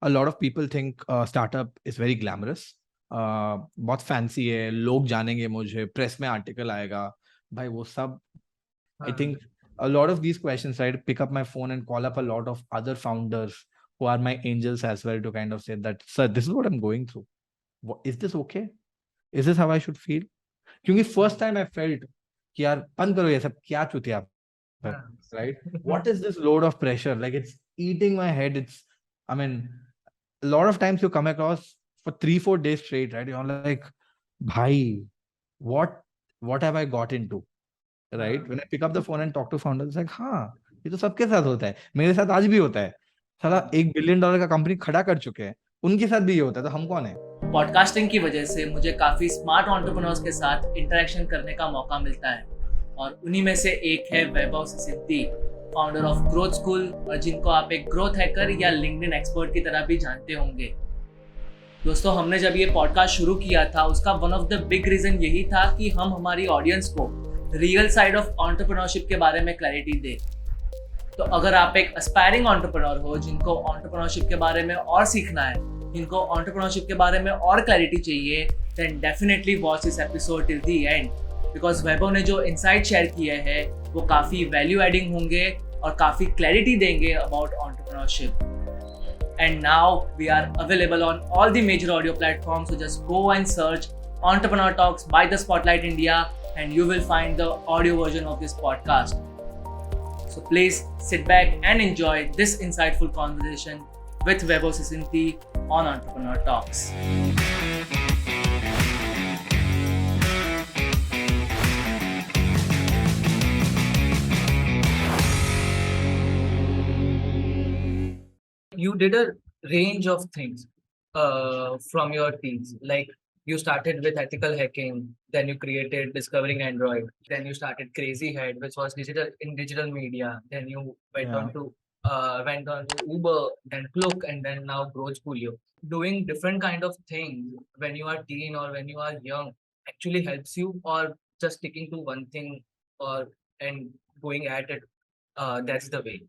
a lot of people think startup is very glamorous. बहुत fancy है, लोग जानेंगे मुझे, प्रेस में आर्टिकल आएगा, भाई वो सब. I think a lot of these questions, right? Pick up my phone and call up a lot of other founders who are my angels as well to kind of say that, sir, this is what I'm going through. Is this okay? Is this how I should feel? क्योंकि first time I felt कि यार बंद करो ये सब, क्या चुतिया, right? What is this load of pressure? Like it's eating my head. I mean, a lot of times you come across for 3-4 days straight, right? You're like, bhai, what have I got into? Right? When I pick up the phone and talk to founders, it's like, हाँ, ये तो सबके साथ होता है, मेरे साथ आज भी होता है. साला $1 billion का कंपनी खड़ा कर चुके हैं, उनके साथ भी ये होता है, तो हम कौन है? पॉडकास्टिंग की वजह से मुझे काफी स्मार्ट एंटरप्रेन्योर्स के साथ इंटरेक्शन करने का मौका मिलता है, और उन्हीं में से एक है वैभव सिद्धी, फाउंडर ऑफ ग्रोथ स्कूल, और जिनको आप एक ग्रोथ हैकर या लिंक्डइन एक्सपर्ट की तरह भी जानते होंगे. दोस्तों, हमने जब ये पॉडकास्ट शुरू किया था, उसका one of the big reason यही था कि हम हमारी ऑडियंस को रियल साइड ऑफ एंटरप्रेन्योरशिप के बारे में क्लैरिटी दे. तो अगर आप एक एस्पायरिंग एंटरप्रेन्योर हो, जिनको एंटरप्रेन्योरशिप के बारे में और सीखना है, जिनको एंटरप्रेन्योरशिप के बारे में और क्लैरिटी चाहिए, then definitely watch this episode till the end, because Vaibhav ने जो इनसाइट शेयर किए हैं वो काफ़ी वैल्यू एडिंग होंगे और काफ़ी क्लैरिटी देंगे about entrepreneurship. And now we are available on all the major audio platforms, so just go and search Entrepreneur Talks by The Spotlight India and you will find the audio version of this podcast. So please sit back and enjoy this insightful conversation with Vaibhav Sisinthi on Entrepreneur Talks. You did a range of things from your teens. Like you started with ethical hacking, then you created Discovering Android, then you started Crazyheads, which was digital media. Then you went on to Uber, then Cloak, and then now Growthschool. Doing different kind of things when you are teen or when you are young actually helps you, or just sticking to one thing and going at it. That's the way.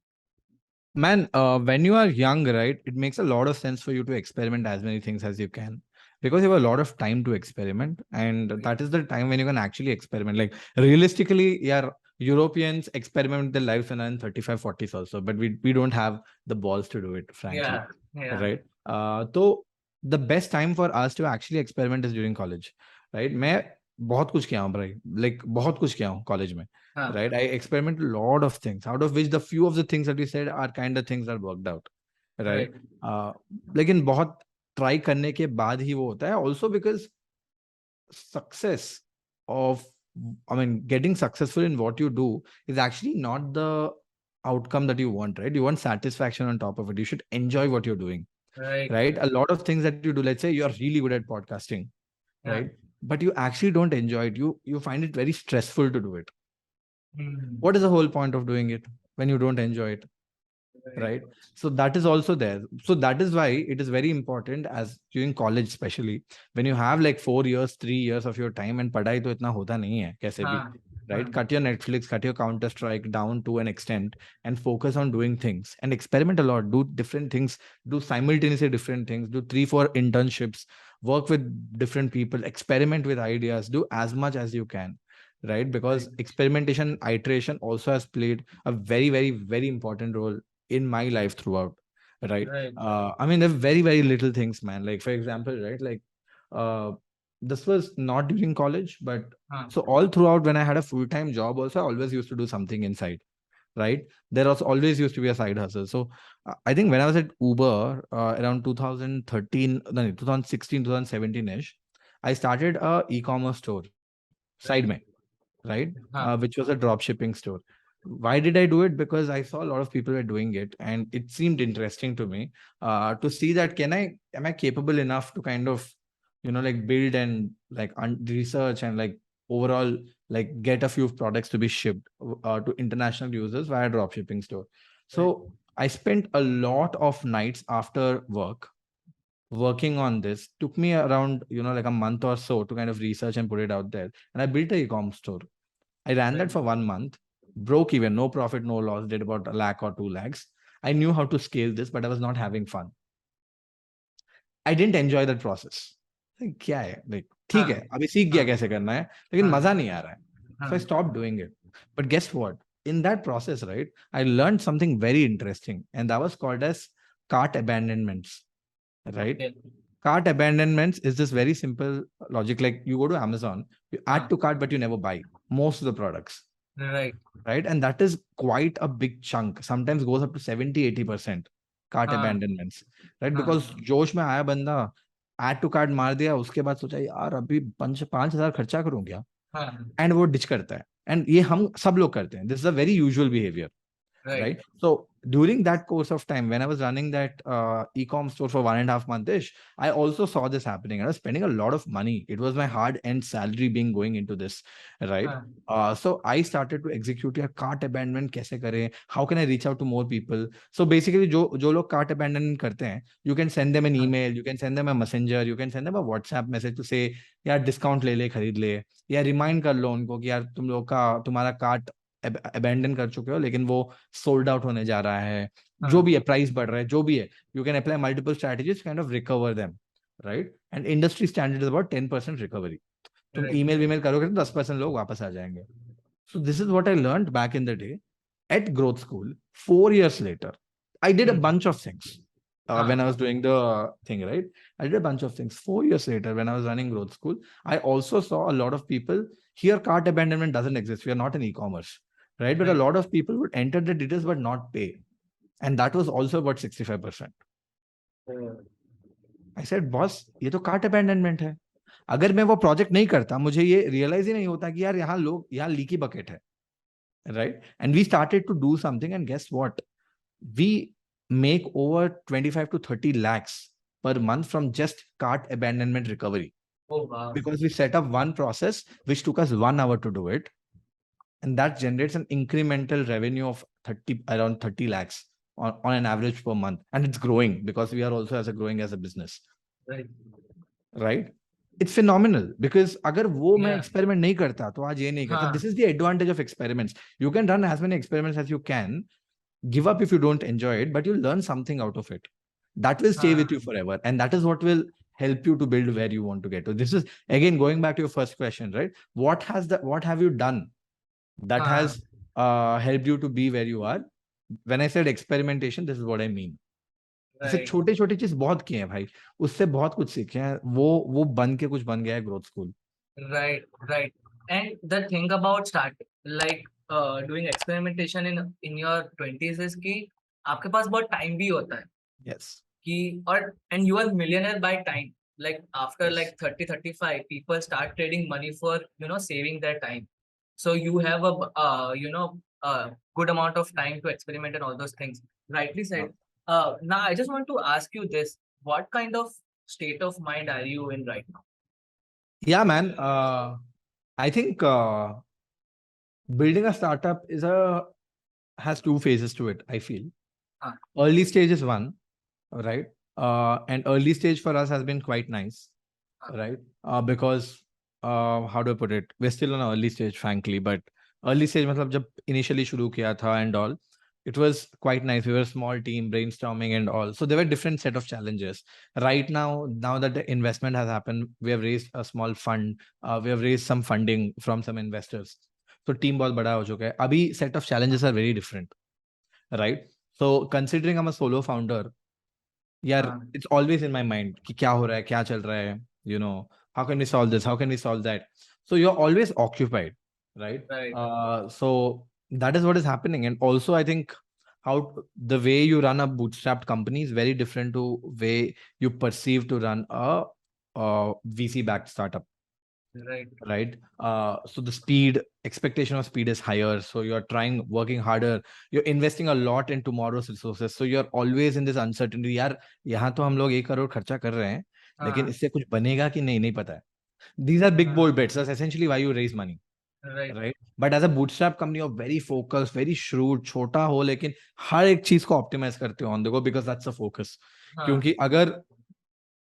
Man, when you are young, right, it makes a lot of sense for you to experiment as many things as you can, because you have a lot of time to experiment, and that is the time when you can actually experiment. Like realistically, yeah, Europeans experiment with their lives when in 35, 40s also, but we don't have the balls to do it, frankly. Yeah. Right? So the best time for us to actually experiment is during college, right? मैं बहुत कुछ किया हूँ भाई, like बहुत कुछ किया हूँ college में. Right, I experiment a lot of things, out of which the few of the things that we said are kind of things that worked out, right? लेकिन बहुत try करने के बाद ही वो होता है. Also because success of, I mean, getting successful in what you do is actually not the outcome that you want, right? You want satisfaction on top of it. You should enjoy what you're doing, right? A lot of things that you do, let's say you're really good at podcasting, right? But you actually don't enjoy it. You find it very stressful to do it. What is the whole point of doing it when you don't enjoy it, right? So that is also there. So that is why it is very important, as during college especially, when you have like 4 years, 3 years of your time, and padhai to itna hota nahi hai kaise bhi, right? Cut your Netflix, cut your Counter-Strike down to an extent and focus on doing things and experiment a lot. Do different things, do simultaneously different things, do 3-4 internships, work with different people, experiment with ideas, do as much as you can. Right? Because experimentation, iteration also has played a very, very, very important role in my life throughout. Right? I mean, there are very, very little things, man. Like, for example, right? Like, this was not during college, but so all throughout when I had a full-time job also, I always used to do something inside. Right? There was always used to be a side hustle. So I think when I was at Uber around 2013, 2016, 2017-ish, I started a e-commerce store, side mein. Right? Which was a drop shipping store. Why did I do it? Because I saw a lot of people were doing it, and it seemed interesting to me to see that am I capable enough to kind of, like build and like research and like overall like get a few products to be shipped to international users via drop shipping store. So I spent a lot of nights after work working on this. Took me around, like a month or so to kind of research and put it out there. And I built an e-com store. I ran that for 1 month, broke even, no profit, no loss, did about 1 lakh or 2 lakhs. I knew how to scale this, but I was not having fun. I didn't enjoy that process. क्या है, like ठीक है, अभी सीख गया कैसे करना है, लेकिन मजा नहीं आ रहा है. So I stopped doing it. But guess what? In that process, right, I learned something very interesting, and that was called as cart abandonments. Right? Okay. Cart abandonments is this very simple logic. Like you go to Amazon, you add to cart, but you never buy most of the products. Right? And that is quite a big chunk. Sometimes goes up to 70-80% cart abandonments. Right? Because जोश में आया बंदा, add to cart मार दिया, उसके बाद सोचा यार अभी 5,000 खर्चा करूं क्या, एंड वो डिच करता है. एंड ये हम सब लोग करते हैं. This is a very usual behaviour. Right. So during that course of time, when I was running that e-com store for 1.5 months, I also saw this happening. I was spending a lot of money. It was my hard-earned salary being going into this, right? So I started to execute your cart abandonment. कैसे करें? How can I reach out to more people? So basically, जो लोग cart abandonment करते हैं, you can send them an email, you can send them a messenger, you can send them a WhatsApp message to say यार discount ले ले, खरीद ले, या रिमाइंड कर लो उनको कि यार तुम्हारा कार्ट अबैंडन कर चुके हो, लेकिन वो सोल्ड आउट होने जा रहा है, जो भी है, प्राइस बढ़ रहा है, जो भी है, you can apply multiple strategies kind of recover them. Right? And industry standard is about 10% recovery. तुम ईमेल वीमेल करोगे तो 10% लोग वापस आ जाएंगे. So this is what I learned back in the day at growth school. 4 years later I did a bunch of things. When I was doing the thing, right? I did a bunch of things. 4 years later, when I was running Growth School, I also saw a lot of people here. Cart abandonment doesn't exist. We are not in e-commerce, right? But a lot of people would enter the details but not pay. And that was also about 65%. I said, boss, ये तो cart abandonment है. अगर मैं वो project नहीं करता, मुझे ये रियलाइज ही नहीं होता कि यार यहाँ लीकी बकेट है. Right? And we started to do something, and guess what? We make over 25 to 30 lakhs per month from just cart abandonment recovery. Oh, wow. Because we set up one process which took us 1 hour to do it, and that generates an incremental revenue of around 30 lakhs on an average per month, and it's growing because we are also growing as a business. Right? It's phenomenal because अगर वो मैं experiment नहीं करता तो आज ये नहीं करता. This is the advantage of experiments. You can run as many experiments as you can. Give up if you don't enjoy it, but you'll learn something out of it. That will stay with you forever, and that is what will help you to build where you want to get to. This is again going back to your first question, right? What have you done that has helped you to be where you are? When I said experimentation, this is what I mean. ऐसे छोटे छोटे चीज बहुत किए हैं भाई, उससे बहुत कुछ सीखे हैं. वो बन के कुछ बन गया है growth school. Right. And the thing about doing experimentation in your 20s is कि आपके पास बहुत टाइम भी होता है. Yes. And you are millionaire by time. Like after 30-35, people start trading money for saving their time. So you have a good amount of time to experiment and all those things. Rightly said. Now I just want to ask you this: what kind of state of mind are you in right now? Yeah, man. I think building a startup has 2 phases to it, I feel. Early stage is one, right? And early stage for us has been quite nice, right? Because how do I put it? We're still on an early stage, frankly, but early stage मतलब जब initially शुरू किया था and all, it was quite nice. We were a small team, brainstorming and all. So there were different set of challenges. Right now that the investment has happened, we have raised a small fund. We have raised some funding from some investors. So team बहुत बड़ा हो चुका है. अभी set of challenges are very different, right? So considering I'm a solo founder, it's always in my mind कि क्या हो रहा है, क्या चल रहा है, how can we solve this? How can we solve that? So you're always occupied, right? So that is what is happening. And also I think how the way you run a bootstrapped company is very different to way you perceive to run a VC backed startup. Right. So the expectation of speed is higher. So you're working harder. You're investing a lot in tomorrow's resources. So you're always in this uncertainty. यार यहाँ तो हम लोग 1 crore खर्चा कर रहे हैं, लेकिन इससे कुछ बनेगा कि नहीं पता है. These are big bold bets. That's essentially why you raise money. Right. But as a bootstrap company, you're very focused, very shrewd. छोटा हो लेकिन हर एक चीज को ऑप्टिमाइज करते हो on the go because that's the focus. क्योंकि अगर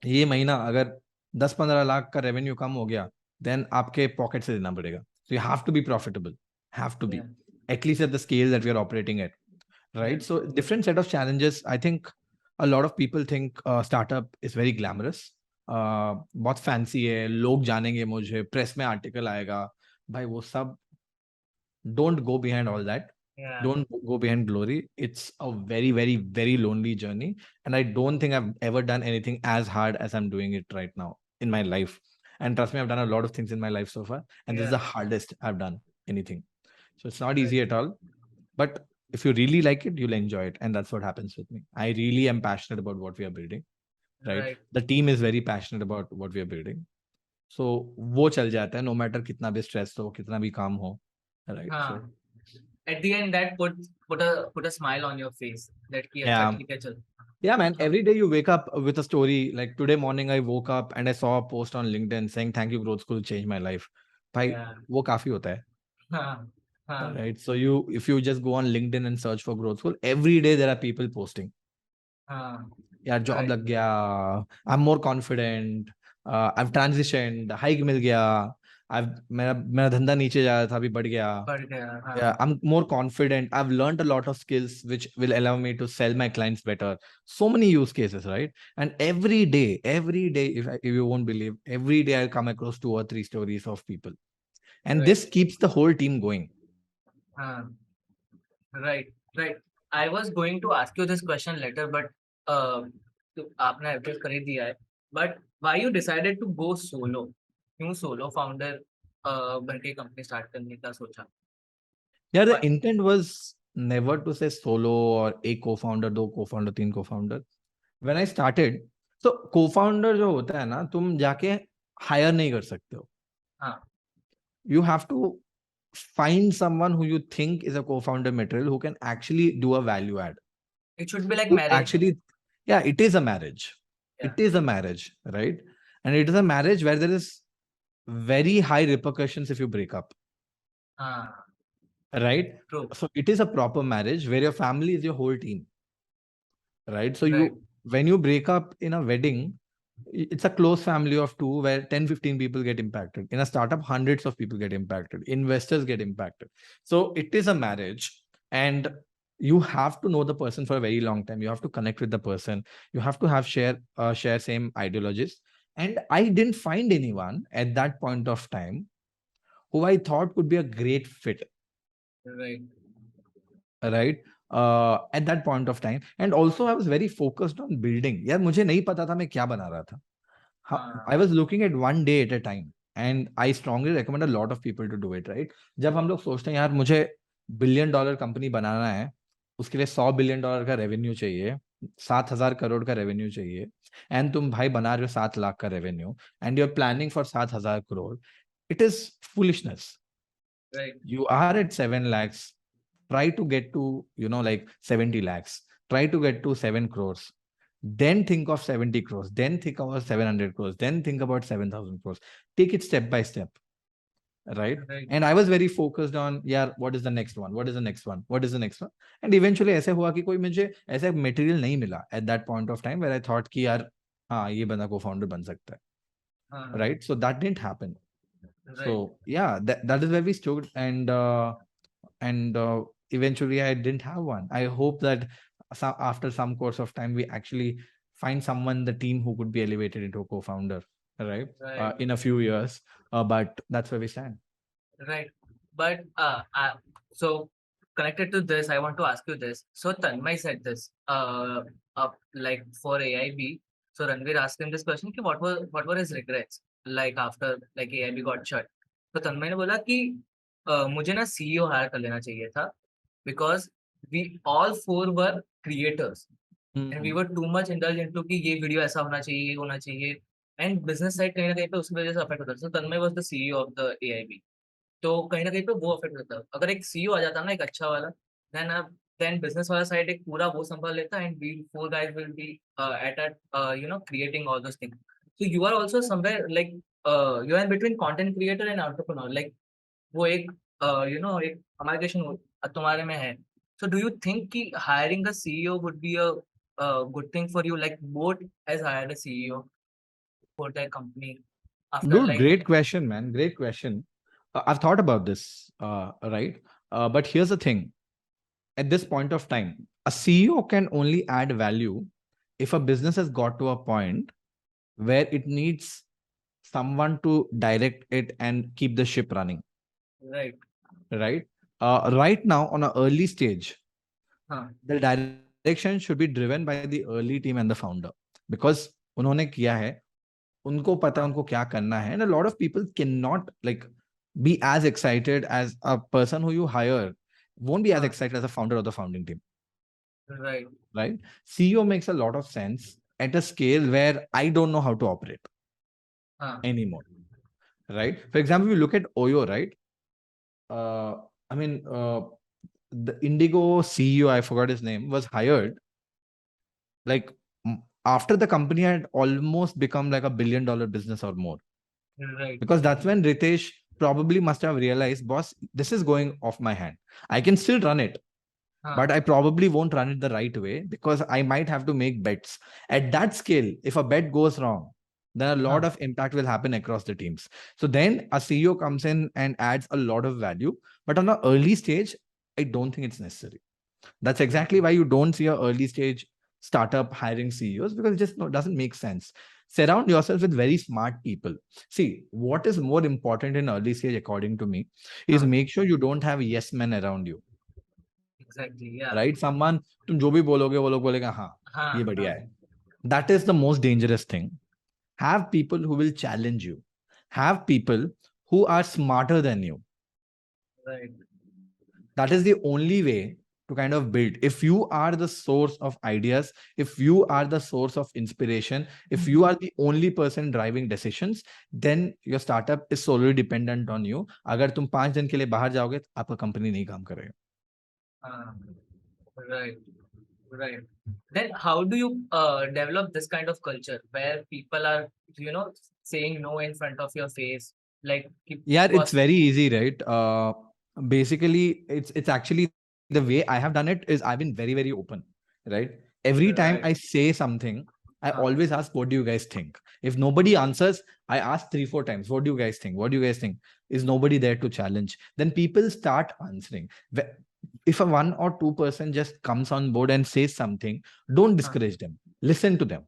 ये महीना अगर 10-15 लाख का रेवेन्यू कम हो गया, then आपके पॉकेट से देना पड़ेगा. So you have to be profitable. Have to be at least at the scale that we are operating at. Right. So different set of challenges. I think a lot of people think startup is very glamorous. बहुत fancy है, लोग जानेंगे मुझे, press में article आएगा, भाई वो सब don't go behind all that. Yeah. Don't go behind glory. It's a very, very, very lonely journey. And I don't think I've ever done anything as hard as I'm doing it right now in my life. And trust me, I've done a lot of things in my life so far. And this is the hardest I've done anything. So it's not easy at all. But if you really like it, you'll enjoy it. And that's what happens with me. I really am passionate about what we are building. Right? The team is very passionate about what we are building. So वो चल जाता है, no matter कितना भी stress हो, कितना भी काम हो. Right. So at the end that put a smile on your face that yeah man, every day you wake up with a story. Like today morning I woke up and I saw a post on LinkedIn saying thank you Growthschool changed my life. Bhai, वो काफी होता है. Right. So if you just go on LinkedIn and search for Growthschool, every day there are people posting. Yeah, job lag gaya, I'm more confident, I've transitioned, hike mil gaya, मेरा धंधा नीचे जा रहा था, अभी बढ़ गया. Yeah, I'm more confident. I've learned a lot of skills which will allow me to sell my clients better. So many use cases, right? And every day, if you won't believe, every day I'll come across 2 or 3 stories of people. And this keeps the whole team going. Right. I was going to ask you this question later, but आपने address कर ही दिया है. But why you decided to go solo? क्यों solo founder बन के company start करने का सोचा? Yeah, the intent was never to say solo or a co-founder, 2 co-founder, 3 co-founder. When I started, so co-founder जो होता है ना, तुम जाके hire नहीं कर सकते हो. You have to find someone who you think is a co-founder material who can actually do a value add. It should be like marriage. Actually, yeah, it is a marriage. It is a marriage, right? And it is a marriage where there is very high repercussions if you break up. Right? True. So it is a proper marriage where your family is your whole team. Right? So when you break up in a wedding, it's a close family of 2 where 10-15 people get impacted. In a startup, hundreds of people get impacted. Investors get impacted. So it is a marriage, and you have to know the person for a very long time. You have to connect with the person. You have to have share same ideologies. And I didn't find anyone at that point of time who I thought could be a great fit. Right. At that point of time. And also I was very focused on building. यार मुझे नहीं पता था मैं क्या बना रहा था. I was looking at one day at a time, and I strongly recommend a lot of people to do it, right? जब हम लोग सोचते हैं यार मुझे $1 billion कंपनी बनाना है, उसके लिए $100 billion का रेवेन्यू चाहिए, 7,000 करोड़ का रेवेन्यू चाहिए, एंड तुम भाई बना रहे हो 7 लाख का revenue, and you are planning for 7,000 crore. It is foolishness. Right. You are at 7 lakhs. Try to get to, like 70 lakhs. Try to get to 7 crores. Then think of 70 crores. Then think about 700 crores. Then think about 7,000 crores. Take it step by step. Right? And I was very focused on, what is the next one? What is the next one? What is the next one? And eventually ऐसे हुआ कि कोई मुझे ऐसा material नहीं मिला at that point of time where I thought कि यार हाँ ये बंदा co-founder बन सकता है. Right? So that didn't happen. So yeah, that is where we stood, and eventually I didn't have one. I hope that after some course of time we actually find someone in the team who could be elevated into a co-founder, right? In a few years. But that's where we stand. Right. But so connected to this, I want to ask you this. So Tanmay said this, like for AIB. So Ranveer asked him this question: what were his regrets? Like after like AIB got shut. तो तन्मय ने बोला कि मुझे ना CEO higher कर लेना चाहिए था, because we all 4 were creators and we were too much indulged into कि ये वीडियो ऐसा होना चाहिए, ये होना चाहिए, and business side कहीं ना कहीं पे उसकी वजह से अफेक्ट होता था. So Tanmay was the CEO of the AIB. तो कहीं ना कहीं पे वो अफेक्ट होता. अगर एक CEO आ जाता ना एक अच्छा वाला, then business वाला side एक पूरा वो संभाल लेता, and we 4 guys will be at creating all those things. So you are also somewhere like you are in between content creator and entrepreneur. Like वो एक एक amalgamation तुम्हारे में है. So do you think कि hiring a CEO would be a good thing for you? Like Boat has hired a CEO for their company. Dude, great question, man. Great question. I've thought about this, right? But here's the thing. At this point of time, a CEO can only add value if a business has got to a point where it needs someone to direct it and keep the ship running. Right. Right. Right now, on an early stage, the direction should be driven by the early team and the founder, because उन्होंने किया है, उनको पता है उनको क्या करना है, and a lot of people cannot like be as excited as a person who you hire won't be as excited as a founder of the founding team. Right. Right. CEO makes a lot of sense at a scale where I don't know how to operate anymore. Right. For example, you look at Oyo, right? I mean, the Indigo CEO, I forgot his name, was hired like after the company had almost become like $1 billion business or more. Right. Because that's when Ritesh probably must have realized, boss, this is going off my hand. I can still run it, but I probably won't run it the right way because I might have to make bets. At that scale, if a bet goes wrong, then a lot of impact will happen across the teams. So then a CEO comes in and adds a lot of value. But on an early stage, I don't think it's necessary. That's exactly why you don't see an early stage startup hiring CEOs, because it just doesn't make sense. Surround yourself with very smart people. See, what is more important in early stage, according to me, is make sure you don't have yes men around you. Exactly. Yeah. Right? Someone, तुम जो भी बोलोगे वो लोग बोलेगा हाँ ये बढ़िया है. That is the most dangerous thing. Have people who will challenge you. Have people who are smarter than you. Right. That is the only way to kind of build. If you are the source of ideas, if you are the source of inspiration, if you are the only person driving decisions, then your startup is solely dependent on you. अगर तुम 5 दिन के लिए बाहर जाओगे, तो आपका company नहीं काम करेगा. Right. Right. Then how do you develop this kind of culture where people are, saying no in front of your face? Like, yeah, it's very easy, right? Basically, it's actually the way I have done it is I've been very, very open, right? Every time I say something, I always ask, what do you guys think? If nobody answers, I ask 3-4 times, what do you guys think? What do you guys think? Is nobody there to challenge? Then people start answering. If a 1 or 2% just comes on board and says something, don't discourage them. Listen to them.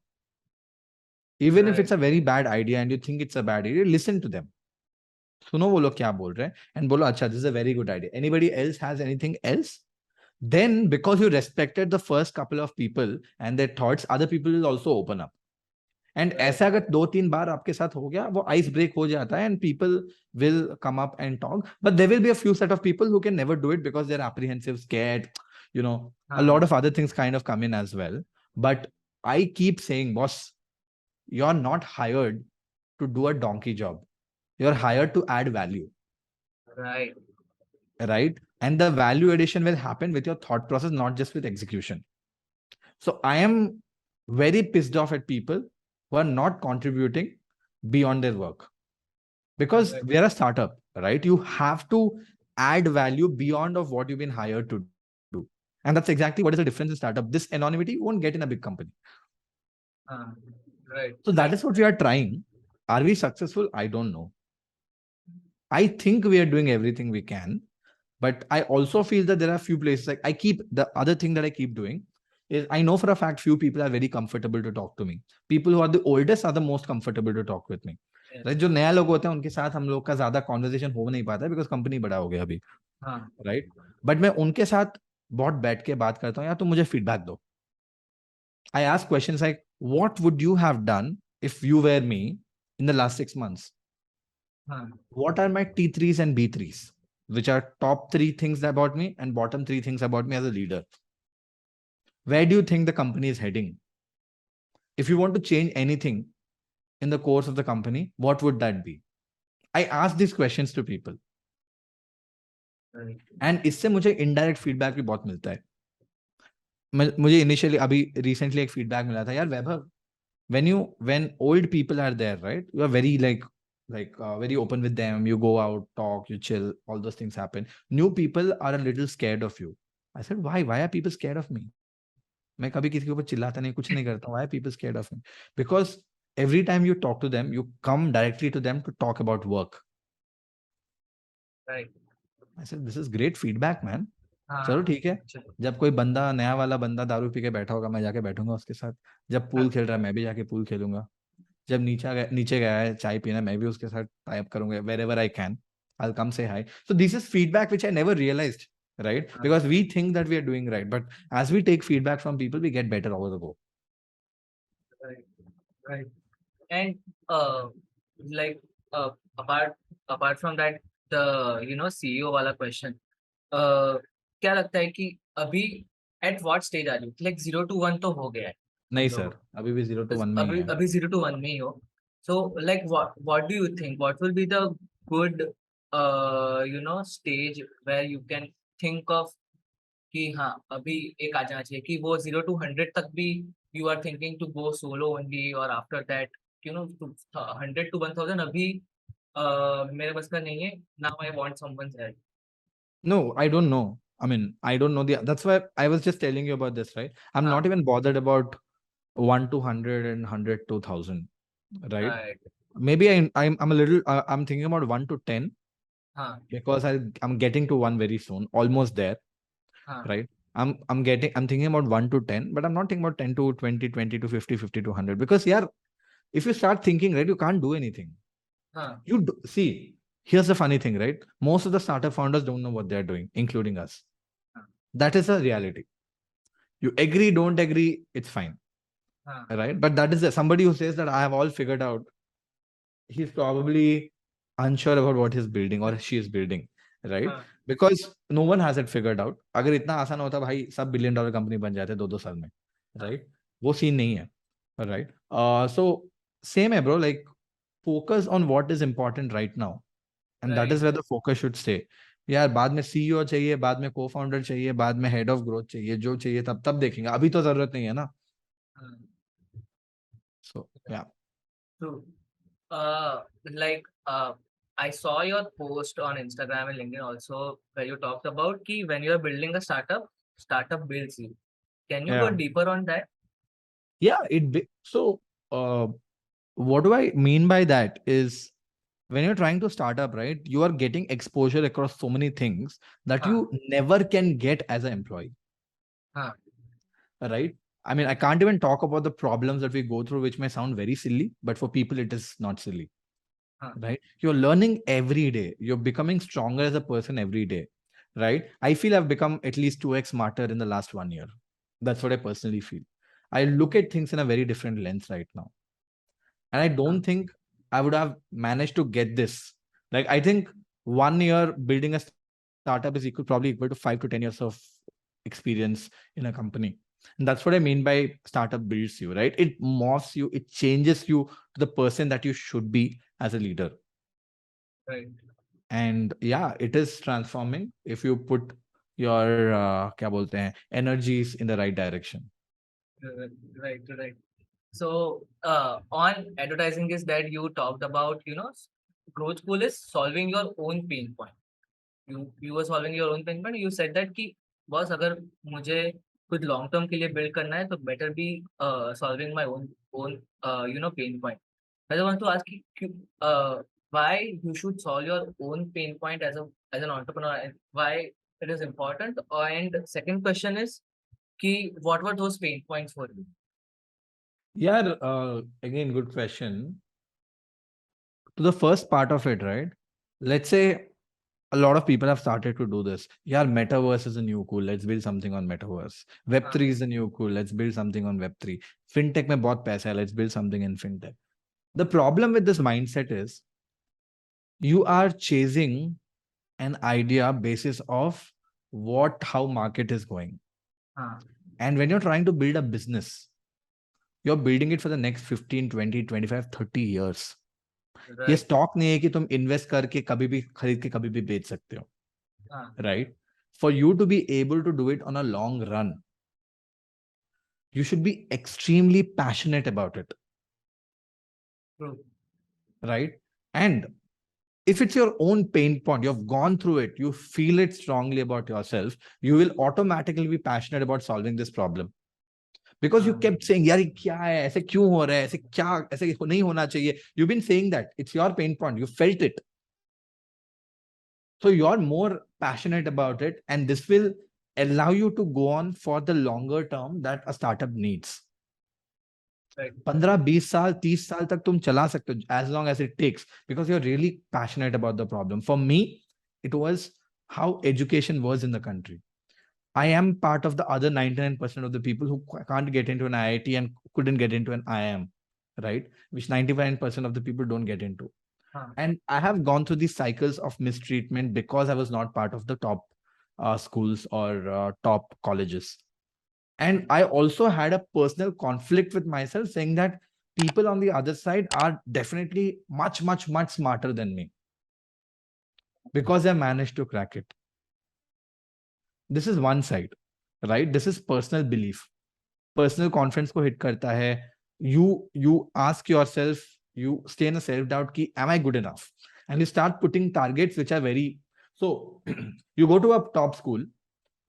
Even if it's a very bad idea and you think it's a bad idea, listen to them. सुनो वो लोग क्या बोल रहे हैं and बोलो अच्छा this is a very good idea. Anybody else has anything else? Then because you respected the first couple of people and their thoughts, other people will also open up. And ऐसा अगर 2-3 बार आपके साथ हो गया, वो ice break हो जाता है and people will come up and talk. But there will be a few set of people who can never do it because they're apprehensive, scared, a lot of other things kind of come in as well. But I keep saying, boss, you're not hired to do a donkey job. You're hired to add value. Right. Right. And the value addition will happen with your thought process, not just with execution. So I am very pissed off at people who are not contributing beyond their work. Because we are a startup, right? You have to add value beyond of what you've been hired to do. And that's exactly what is the difference in startup. This anonymity you won't get in a big company. Right. So that is what we are trying. Are we successful? I don't know. I think we are doing everything we can, but I also feel that there are a few places like the other thing that I keep doing is I know for a fact few people are very comfortable to talk to me. People who are the oldest are the most comfortable to talk with me. Right? जो नया लोग होते हैं उनके साथ हम लोग का ज्यादा कॉन्वर्सेशन हो नहीं पाता बिकॉज कंपनी बड़ा हो गया अभी. राइट. बट मैं उनके साथ बहुत बैठ के बात करता हूँ, यार तुम मुझे फीडबैक दो. I ask questions like, what would you have done if you were me in the last 6 months? What are my T3s and B3s, which are top 3 things about me and bottom 3 things about me as a leader? Where do you think the company is heading? If you want to change anything in the course of the company, what would that be? I ask these questions to people. And इससे मुझे indirect feedback भी बहुत मिलता है. मुझे initially अभी recently एक feedback मिला था, यार वैभव, when old people are there, right? You are very very open with them. You go out, talk, you chill, all those things happen. New people are a little scared of you. I said, why? Why are people scared of me? मैं कभी किसी के ऊपर चिल्लाता नहीं, कुछ नहीं करता. Why are people scared of me? Because every time you talk to them, you come directly to them to talk about work. Right. I said, this is great feedback, man. चलो ठीक है, जब कोई बंदा नया वाला बंदा दारू पी के बैठा होगा मैं जाके बैठूंगा उसके साथ, जब पूल खेल रहा है मैं भी जाके पूल खेलूंगा, जब नीचे गया है चाय पीना मैं भी उसके साथ टाइप करूंगा, wherever I can I'll come say hi. So this is feedback which I never realized, right? Because we think that we are doing right, but as we take feedback from people we get better over the go. Right. And like apart from that, the CEO वाला question, क्या लगता है कि अभी at what stage are you? Like 0 to 1 तो हो गया है नहीं लोगों, सर, अभी भी 0 to 1 में ही है. अभी 0 to 1 में ही हो. So like what do you think? What will be the good stage where you can think of कि हाँ अभी एक आ जाना चाहिए कि वो 0 to 100 तक भी you are thinking to go solo only, or after that to 100 to 1000 अभी मेरे बस का नहीं है, now I want someone's help. No, I don't know. I mean, I don't know that's why I was just telling you about this, right? I'm not even bothered about 1 to 100 and 100 to 1000, right? Right. Maybe I'm a little I'm thinking about 1 to 10 because I'm getting to 1 very soon, almost there, right? I'm thinking about 1 to 10, but I'm not thinking about 10 to 20, 20 to 50, 50 to 100, because yeah, if you start thinking, right, you can't do anything. See, here's the funny thing, right? Most of the startup founders don't know what they're doing, including us. That is a reality. You agree, don't agree, it's fine, right? But that is somebody who says that I have all figured out, he's probably unsure about what he's building or she is building, right? Because no one has it figured out. अगर इतना आसान होता भाई सब $1 billion company बन जाते 2-2 साल में, right? वो सीन नहीं है, right? So same है bro, like focus on what is important right now, and that is where the focus should stay. यार बाद में CEO चाहिए, बाद में co-founder चाहिए, बाद में head of growth चाहिए, जो चाहिए तब देखेंगे, अभी तो जरूरत नहीं है ना. So yeah. True. I saw your post on Instagram and LinkedIn also where you talked about कि when you are building a startup builds you. Can you go deeper on that? Yeah, so what do I mean by that is, when you're trying to start up, right, you are getting exposure across so many things that you never can get as an employee. Right? I mean, I can't even talk about the problems that we go through, which may sound very silly, but for people, it is not silly. Right? You're learning every day. You're becoming stronger as a person every day. Right? I feel I've become at least 2x smarter in the last 1 year. That's what I personally feel. I look at things in a very different lens right now. And I don't think I would have managed to get this. Like, I think 1 year building a startup is probably equal to 5 to 10 years of experience in a company. And that's what I mean by startup builds you, right? It morphs you, it changes you to the person that you should be as a leader. Right. And yeah, it is transforming if you put your energies in the right direction. Right. So on advertising is that you talked about, Growthschool is solving your own pain point. You were solving your own pain point. You said that कि बस अगर मुझे कुछ long term के लिए build करना है तो better be solving my own pain point. I just want to ask you why you should solve your own pain point as an entrepreneur, and why it is important. And second question is कि what were those pain points for you? Yeah, again, good question. To the first part of it, right? Let's say a lot of people have started to do this. Yeah, metaverse is a new cool. Let's build something on metaverse. Web3 is a new cool. Let's build something on Web3. Fintech mein bahut paisa hai. Let's build something in fintech. The problem with this mindset is you are chasing an idea basis of how market is going. And when you're trying to build a business, you're building it for the next 15, 20, 25, 30 years. ये stock नहीं है कि तुम invest करके कभी भी खरीद के कभी भी बेच सकते हो, right? For you to be able to do it on a long run, you should be extremely passionate about it. True. Right? And if it's your own pain point, you've gone through it, you feel it strongly about yourself, you will automatically be passionate about solving this problem. Because you kept saying, यार क्या है, ऐसे क्यों हो रहा है, ऐसे नहीं होना चाहिए. You've been saying that. It's your pain point. You felt it. So you're more passionate about it, and this will allow you to go on for the longer term that a startup needs. 15-20 साल 30 साल तक तुम चला सकते हो, as long as it takes, because you're really passionate about the problem. For me, it was how education was in the country. I am part of the other 99% of the people who can't get into an IIT and couldn't get into an IIM, right? Which 99% of the people don't get into. And I have gone through these cycles of mistreatment because I was not part of the top schools or top colleges. And I also had a personal conflict with myself, saying that people on the other side are definitely much, much, much smarter than me because I managed to crack it. This is one side, right? This is personal belief. Personal confidence को hit करता है. You ask yourself, you stay in a self-doubt ki, am I good enough? And you start putting targets which are very... So you go to a top school,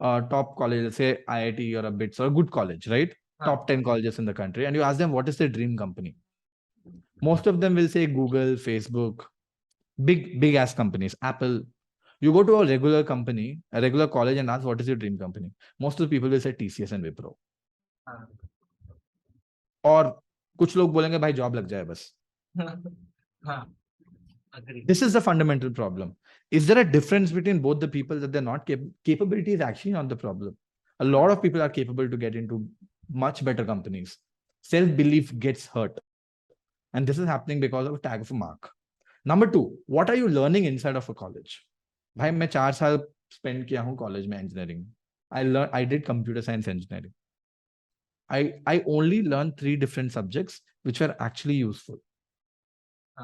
top college, let's say IIT or a BITS or a good college, right? Top 10 colleges in the country. And you ask them, what is their dream company? Most of them will say Google, Facebook, big ass companies, Apple. You go to a regular company, a regular college and ask, what is your dream company? Most of the people will say TCS and Wipro. और कुछ लोग बोलेंगे भाई job लग जाए बस. This is the fundamental problem. Is there a difference between both the people that they're not capability is actually not the problem. A lot of people are capable to get into much better companies. Self-belief gets hurt. And this is happening because of a tag of a mark. Number 2, what are you learning inside of a college? भाई मैं 4 साल spend किया हूँ college में engineering. I did computer science engineering. I only learned 3 different subjects which were actually useful.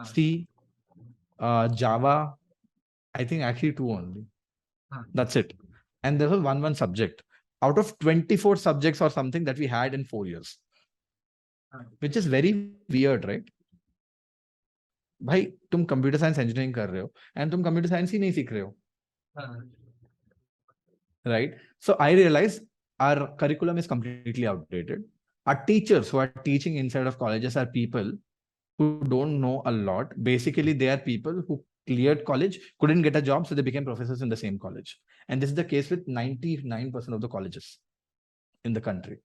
C, Java, I think actually 2 only. That's it. And there was one subject out of 24 subjects or something that we had in 4 years, which is very weird, right? भाई तुम computer science engineering कर रहे हो and तुम computer science ही नहीं सीख रहे हो, right? So I realized our curriculum is completely outdated. Our teachers who are teaching inside of colleges are people who don't know a lot. Basically, they are people who cleared college, couldn't get a job, so they became professors in the same college. And this is the case with 99% of the colleges in the country.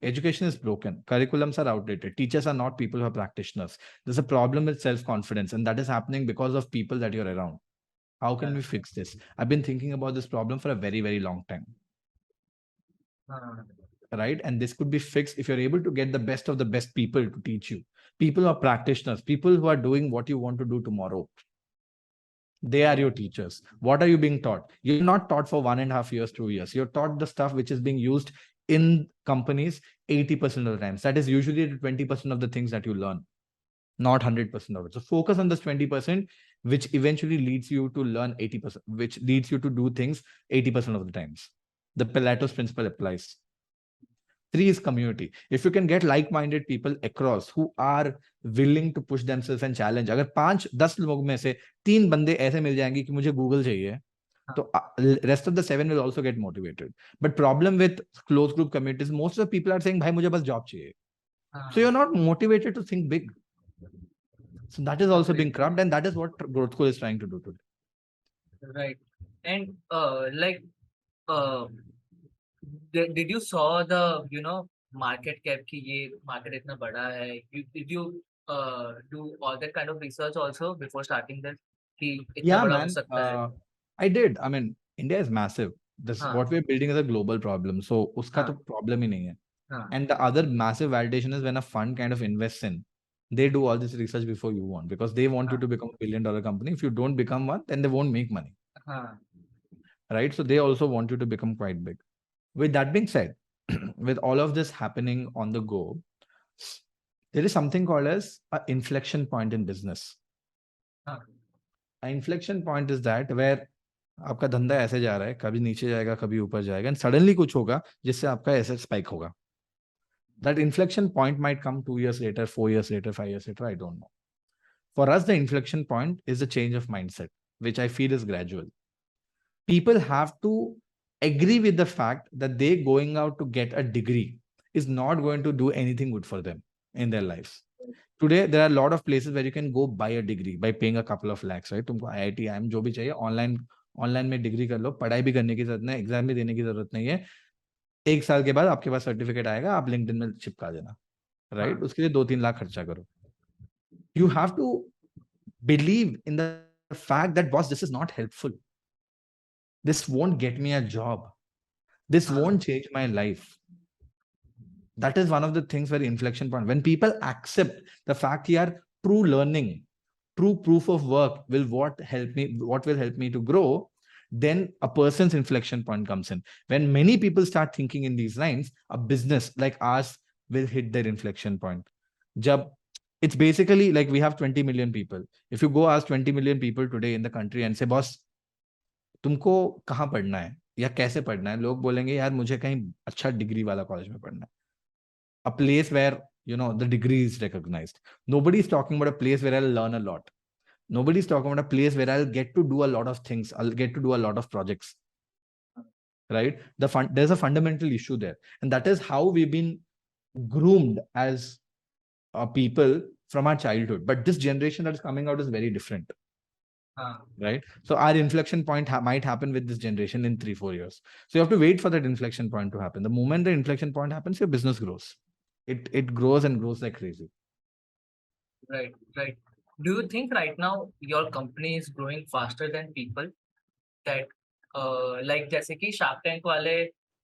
Education is broken. Curriculums are outdated. Teachers are not people who are practitioners. There's a problem with self-confidence, and that is happening because of people that you're around. How can we fix this? I've been thinking about this problem for a very, very long time. Right? And this could be fixed if you're able to get the best of the best people to teach you. People who are practitioners, people who are doing what you want to do tomorrow. They are your teachers. What are you being taught? You're not taught for 1.5 years, 2 years. You're taught the stuff which is being used in companies 80% of the times. That is usually the 20% of the things that you learn, not 100% of it. So focus on this 20%, which eventually leads you to learn 80%, which leads you to do things 80% of the times. The Pilato's principle applies. 3 is community. If you can get like-minded people across who are willing to push themselves and challenge, अगर 5-10 लोग में से 3 बंदे ऐसे मिल जाएंगे कि मुझे Google चाहिए, तो rest of the 7 will also get motivated. But problem with close group communities, most of the people are saying, भाई मुझे बस job चाहिए. So you're not motivated to think big. So that is also being corrupt, and that is what Growthschool is trying to do today. Right. And did you saw the market cap ki ye market itna bada hai? Did you do all that kind of research also before starting this? Ki itna Yeah, bada man. ho sakta hai? I did. I mean, India is massive. This what we're building is a global problem. So uska to problem hi nahi hai. And the other massive validation is when a fund kind of invests in, they do all this research before you want, because they want you to become a $1 billion company. If you don't become one, then they won't make money. Right? So they also want you to become quite big. With that being said, with all of this happening on the go, there is something called as an inflection point in business. An inflection point is that where आपका धंधा ऐसे जा रहा है, कभी नीचे जाएगा, कभी ऊपर जाएगा, and suddenly कुछ होगा जिससे आपका ऐसे spike होगा. That inflection point might come 2 years later, 4 years later, 5 years later, I don't know. For us, the inflection point is the change of mindset, which I feel is gradual. People have to agree with the fact that they going out to get a degree is not going to do anything good for them in their lives. Today, there are a lot of places where you can go buy a degree by paying a couple of lakhs, right? तुमको IIT, IIM जो भी चाहिए online online में degree कर लो, पढ़ाई भी करने की जरूरत नहीं, एग्जाम भी देने की जरूरत नहीं है, 1 साल के बाद आपके पास सर्टिफिकेट आएगा, आप लिंक्डइन में चिपका देना, राइट? उसके लिए 2-3 लाख खर्चा करो. You have to believe in the fact that, boss, this is not helpful. This won't get me a job. This won't change my life. That is one of the things where inflection point. When people accept the fact here, true learning, true proof of work what will help me to grow, then a person's inflection point comes in. When many people start thinking in these lines, a business like ours will hit their inflection point. It's basically like we have 20 million people. If you go ask 20 million people today in the country and say, boss, तुमको कहाँ पढ़ना है या कैसे पढ़ना है, लोग बोलेंगे यार मुझे कहीं अच्छा डिग्री वाला कॉलेज में पढ़ना है. A place where, the degree is recognized. Nobody is talking about a place where I'll learn a lot. Nobody is talking about a place where I'll get to do a lot of things. I'll get to do a lot of projects. Right? There's a fundamental issue there. And that is how we've been groomed as people from our childhood. But this generation that is coming out is very different. Right? So our inflection point might happen with this generation in 3-4 years. So you have to wait for that inflection point to happen. The moment the inflection point happens, your business grows. It grows and grows like crazy. Right. Do you think right now your company is growing faster than people? That like जैसे कि Shark Tank वाले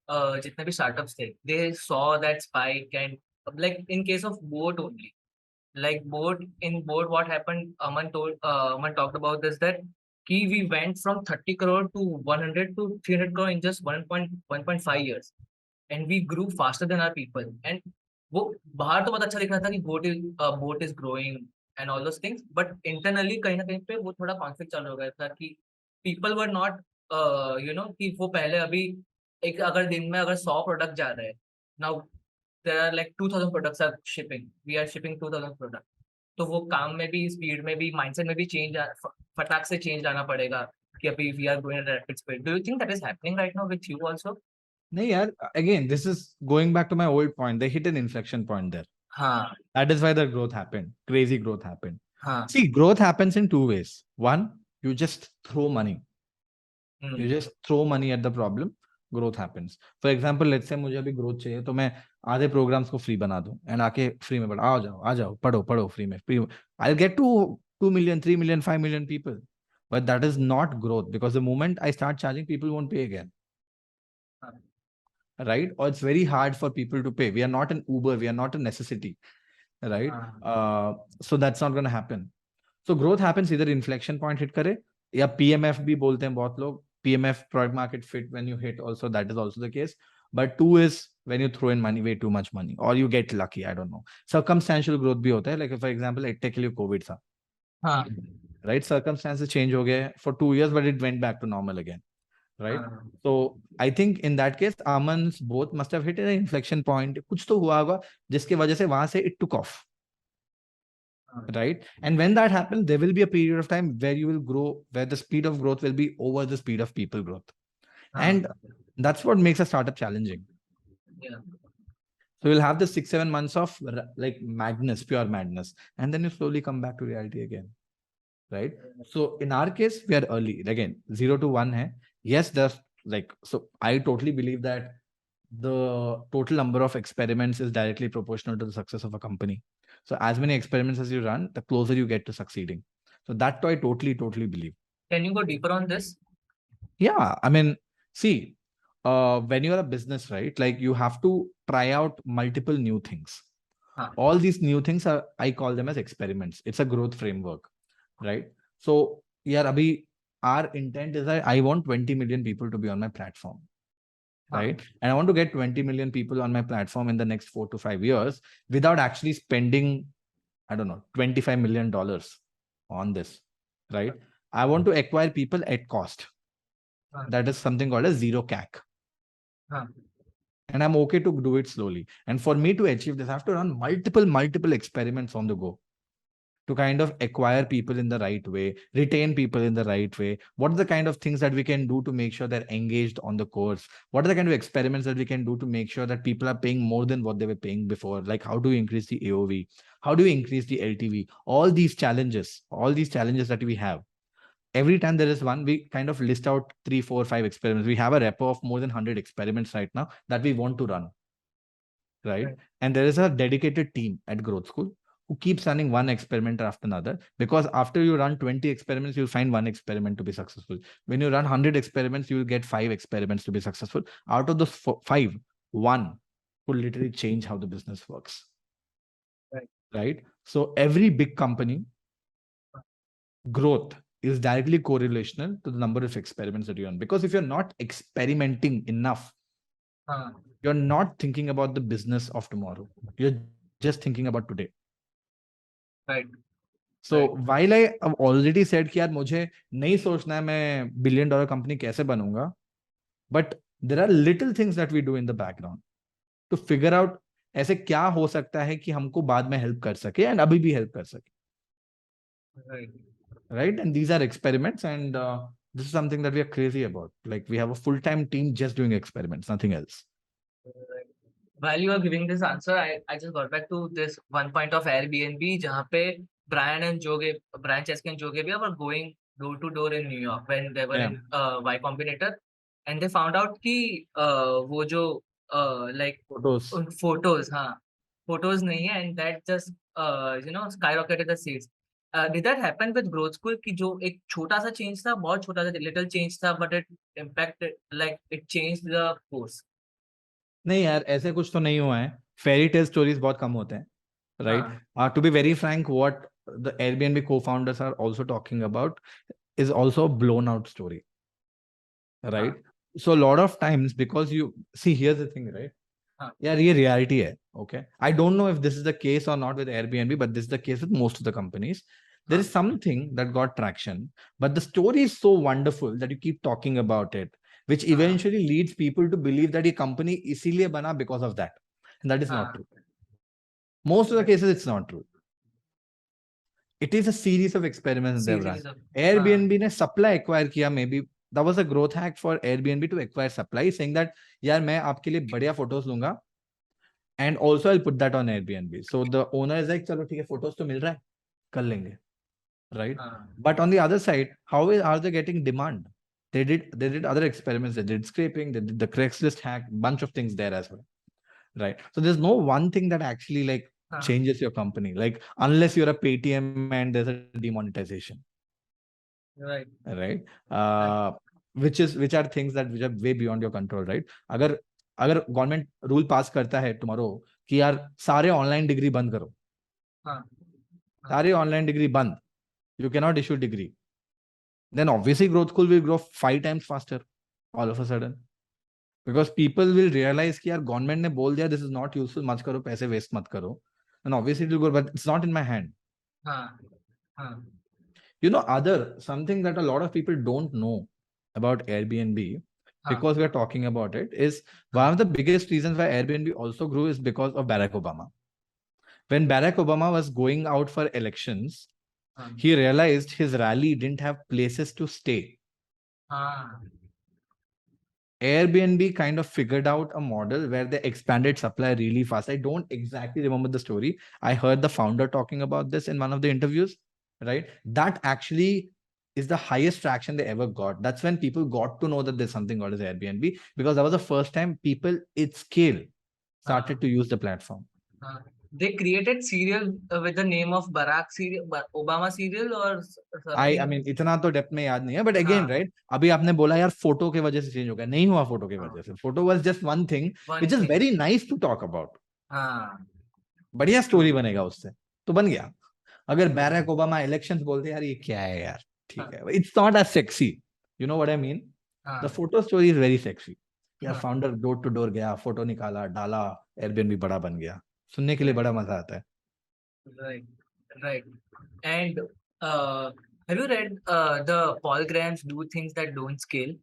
जितने भी startups थे, they saw that spike, and like in case of Boat only, like Boat what happened, Aman talked about this, that we went from 30 crore to 100 to 300 crore in just 1.5 years, and we grew faster than our people. And वो बाहर तो बहुत अच्छा दिख रहा था कि boat is growing and all those things, but internally कहीं ना कहीं पे वो थोड़ा conflict चालू हो गया था कि people were not कि वो पहले अभी एक अगर दिन में अगर 100 प्रोडक्ट जा रहे हैं, now there are like 2000 products are shipping, we are shipping 2000 products, तो वो काम में भी, स्पीड में भी, माइंडसेट में भी फटाक से चेंज लाना पड़ेगा कि अभी we are going at a rapid speed. Do you think that is happening right now with you also? No, yeah. Again, this is going back to my old point. They hit an inflection point there. That is why the growth happened. Crazy growth happened. See, growth happens in 2 ways. One, you just throw money. You just throw money at the problem. Growth happens. For example, let's say मुझे अभी growth चाहिए, तो मैं आधे programs को free बना दूं and आके free में पढ़ो, आ जाओ पढ़ो free में. I'll get to 2 million, 3 million, 5 million people. But that is not growth, because the moment I start charging, people won't pay again. Right? Or it's very hard for people to pay. We are not an Uber. We are not a necessity. Right? So that's not going to happen. So growth happens either inflection point hit करे, या PMF भी बोलते हैं बहुत लोग. PMF, product market fit, when you hit also, that is also the case. But 2 is when you throw in money, way too much money, or you get lucky. I don't know. Circumstantial growth भी होता है. Like for example, Edtech के लिए COVID था. Right? Circumstances change हो गए for 2 years, but it went back to normal again. Right? So I think in that case, Aman's both must have hit an inflection point. कुछ तो हुआ होगा जिसके वजह से वहां से it took off. Right? And when that happens, there will be a period of time where you will grow, where the speed of growth will be over the speed of people growth. And that's what makes a startup challenging. Yeah. So you'll have the 6-7 months of like madness, pure madness, and then you slowly come back to reality again. Right? So in our case, we are early. Again, 0 to 1 hai. Yes, there's like, so I totally believe that the total number of experiments is directly proportional to the success of a company. So as many experiments as you run, the closer you get to succeeding. So that I totally believe. Can you go deeper on this? Yeah, I mean, see, when you're a business, right, like you have to try out multiple new things. All these new things are, I call them as experiments. It's a growth framework, right? So yeah, Abhi, our intent is that I want 20 million people to be on my platform. Right? And I want to get 20 million people on my platform in the next 4 to 5 years without actually spending, I don't know, $25 million on this, right? I want to acquire people at cost. That is something called a zero CAC. And I'm okay to do it slowly. And for me to achieve this, I have to run multiple experiments on the go to kind of acquire people in the right way, retain people in the right way. What are the kind of things that we can do to make sure they're engaged on the course? What are the kind of experiments that we can do to make sure that people are paying more than what they were paying before? Like, how do we increase the AOV? How do we increase the LTV? All these challenges that we have, every time there is one, we kind of list out 3, 4, 5 experiments. We have a repo of more than 100 experiments right now that we want to run. Right? And there is a dedicated team at Growth School who keeps running one experiment after another, because after you run 20 experiments, you'll find one experiment to be successful. When you run 100 experiments, you'll get 5 experiments to be successful. Out of those 5, one will literally change how the business works. Right? So every big company growth is directly correlational to the number of experiments that you run. Because if you're not experimenting enough, you're not thinking about the business of tomorrow. You're just thinking about today. Right. So while I have already said कि यार मुझे नहीं सोचना है मैं $1 billion company कैसे बनूंगा, but there are little things that we do in the background to figure out ऐसे क्या हो सकता है कि हमको बाद में help कर सके and अभी भी help कर सके. Right? And these are experiments, and this is something that we are crazy about. Like, we have a full-time team just doing experiments, nothing else. While you are giving this answer, I just got back to this one point of Airbnb, जहाँ पे Brian, Chesky and Joe Gebbia were going door to door in New York when they were in Y Combinator, and they found out कि वो जो like photos नहीं है, and that just skyrocketed the sales. Did that happen with Growth School कि जो एक छोटा सा change था, बहुत छोटा सा little change था, but it impacted, like it changed the course? नहीं यार, ऐसे कुछ तो नहीं हुआ है. फेरी टेल स्टोरीज बहुत कम होते हैं, right? To be very frank, what the Airbnb co-founders are also talking about is also a blown out story, right? So a lot of times, because you see, here's the thing, right? Yeah, ये reality है. Okay, I don't know if this is the case or not with Airbnb, but this is the case with most of the companies. There is something that got traction, but the story is so wonderful that you keep talking about it, which eventually leads people to believe that a company इसीलिए बना because of that, and that is not true. Most of the cases, it's not true. It is a series of experiments they've run. Airbnb ने supply acquire किया, maybe that was a growth hack for Airbnb to acquire supply, saying that यार मैं आपके लिए बढ़िया photos लूंगा, and also I'll put that on Airbnb. So the owner is like, चलो ठीक है, photos तो मिल रहा है, कर लेंगे, right? But on the other side, how are they getting demand? They did other experiments. They did scraping. They did the Craigslist hack, bunch of things there as well, right? So there's no one thing that actually like changes your company, like unless you're a Paytm and there's a demonetization, right? Which are things that which are way beyond your control, right? अगर government rule पास करता है tomorrow कि यार सारे online degree बंद करो, सारे online degree बंद, you cannot issue degree, then obviously Growth School will grow 5 times faster all of a sudden, because people will realize कि यार गवर्नमेंट ने बोल दिया this is not useful, मत करो, पैसे वेस्ट मत करो, and obviously it will go, but it's not in my hand. You know, something that a lot of people don't know about Airbnb, because we are talking about it, is one of the biggest reasons why Airbnb also grew is because of Barack Obama. When Barack Obama was going out for elections, he realized his rally didn't have places to stay. Airbnb kind of figured out a model where they expanded supply really fast. I don't exactly remember the story. I heard the founder talking about this in one of the interviews, right? That actually is the highest traction they ever got. That's when people got to know that there's something called as Airbnb, because that was the first time people at scale started to use the platform. They created cereal with the name of Barack cereal, Obama cereal, or I mean, इतना तो depth में याद नहीं है, but again, right? अभी आपने बोला यार फोटो के वजह से चेंज हो गया, नहीं हुआ फोटो के वजह से. Photo was just one thing, which is very nice to talk about. बढ़िया स्टोरी बनेगा उससे, तो बन गया. अगर बैरक ओबामा इलेक्शंस बोलते यार ये क्या है यार, ठीक है, it's not as sexy. You know what I mean? The photo story is very sexy. यार फाउंडर डोर टू डोर गया, फोटो निकाला, डाला, Airbnb बड़ा बन गया. सुनने के लिए बड़ा मजा आता है. Right. And have you read the Paul Graham's Do Things That Don't Scale?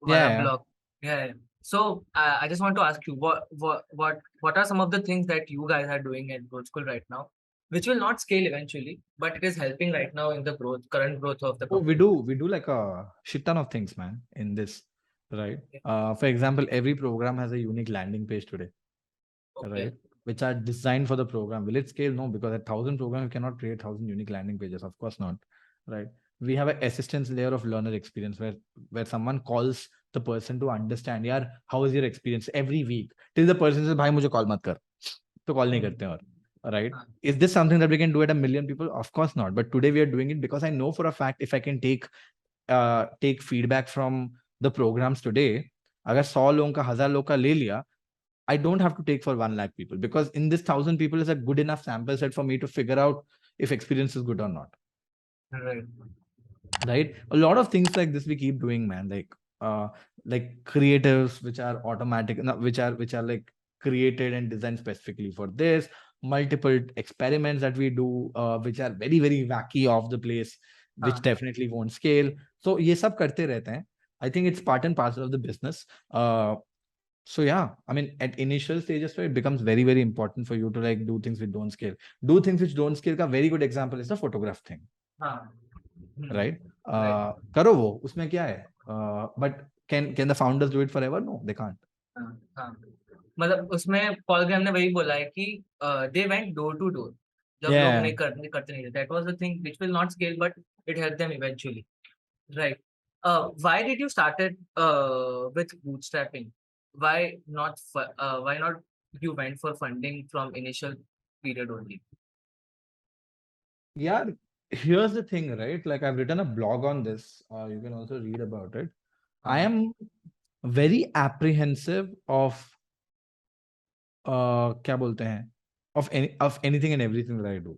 Blog? Yeah. So I just want to ask you, what are some of the things that you guys are doing at Growthschool right now, which will not scale eventually, but it is helping right now in the current growth of the company? We do like a shit ton of things, man, in this, right? For example, every program has a unique landing page today, right? Which are designed for the program. Will it scale? No, because at 1,000 programs, you cannot create 1,000 unique landing pages. Of course not, right? we have an assistance layer of learner experience where someone calls the person to understand, यार how is your experience every week, till the person says भाई मुझे call मत कर, तो call नहीं करते हैं और right. Is this something that we can do at a million people? Of course not. But today we are doing it because I know for a fact if I can take feedback from the programs today, अगर 100 लोगों का 1000 लोगों का ले लिया, I don't have to take for 1 lakh people, because in this 1000 people is a good enough sample set for me to figure out if experience is good or not. Right. A lot of things like this we keep doing, man. Like creatives which are automatic, which are like created and designed specifically for this. Multiple experiments that we do, which are very very wacky, off the place, which definitely won't scale. So ये सब करते रहते हैं. I think it's part and parcel of the business. So yeah, I mean, at initial stages, it becomes very very important for you to like do things which don't scale. Do things which don't scale. का very good example is the photograph thing. Right? करो वो, उसमें क्या है? But can the founders do it forever? No, they can't. मतलब उसमें Paul ग्राम ने वही बोला है कि they went door to door. जब लोग नहीं करते नहीं थे. That was the thing which will not scale, but it helped them eventually. Right. Why did you started with bootstrapping? Why not you went for funding from initial period only? Yeah, here's the thing, right? Like I've written a blog on this. You can also read about it. I am very apprehensive of क्या बोलते हैं, of anything and everything that I do,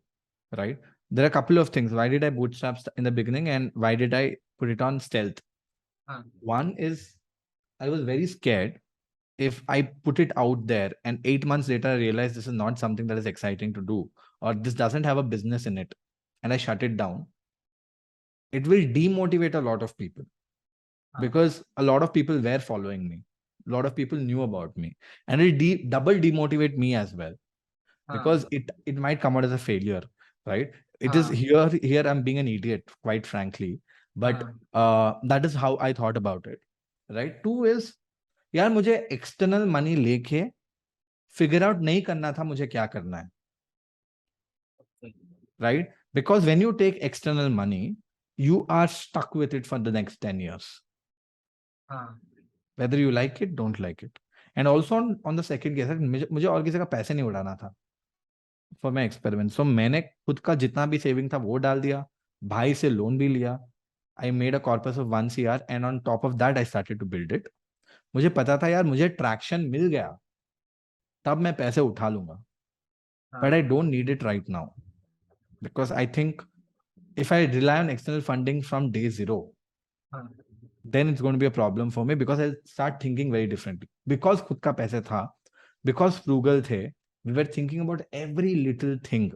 right? There are a couple of things. Why did I bootstrap in the beginning, and why did I put it on stealth? One is I was very scared if I put it out there and 8 months later I realized this is not something that is exciting to do, or this doesn't have a business in it, and I shut it down, it will demotivate a lot of people, because a lot of people were following me. A lot of people knew about me, and it double demotivate me as well, because it might come out as a failure, right? It is here I'm being an idiot, quite frankly, but that is how I thought about it, right? Two is, यार मुझे external money लेके figure out नहीं करना था मुझे क्या करना है, right? Because when you take external money, you are stuck with it for the next 10 years. Whether you like it, don't like it. And also on the second case, मुझे और किसी का पैसे नहीं उड़ाना था for my experiment. So मैंने खुद का जितना भी saving था वो डाल दिया, भाई से लोन भी लिया. I made a corpus of 1 CR, and on top of that I started to build it. मुझे पता था यार मुझे traction मिल गया तब मैं पैसे उठा लूंगा, but I don't need it right now, because I think if I rely on external funding from day zero, then it's going to be a problem for me, because I'll start thinking very differently. Because खुद का पैसे था, because frugal थे, we were thinking about every little thing,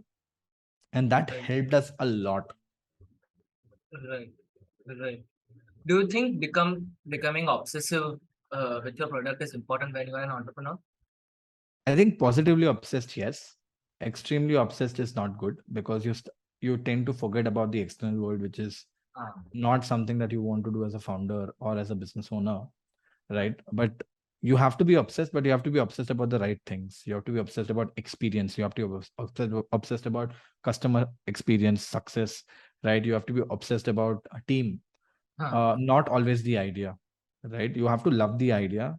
and that helped us a lot. Right. Do you think becoming obsessive with your product is important when you are an entrepreneur? I think positively obsessed, yes. Extremely obsessed is not good, because you tend to forget about the external world, which is not something that you want to do as a founder or as a business owner, right? But you have to be obsessed, but you have to be obsessed about the right things. You have to be obsessed about experience. You have to be obsessed about customer experience, success, right? You have to be obsessed about a team, not always the idea, right? You have to love the idea,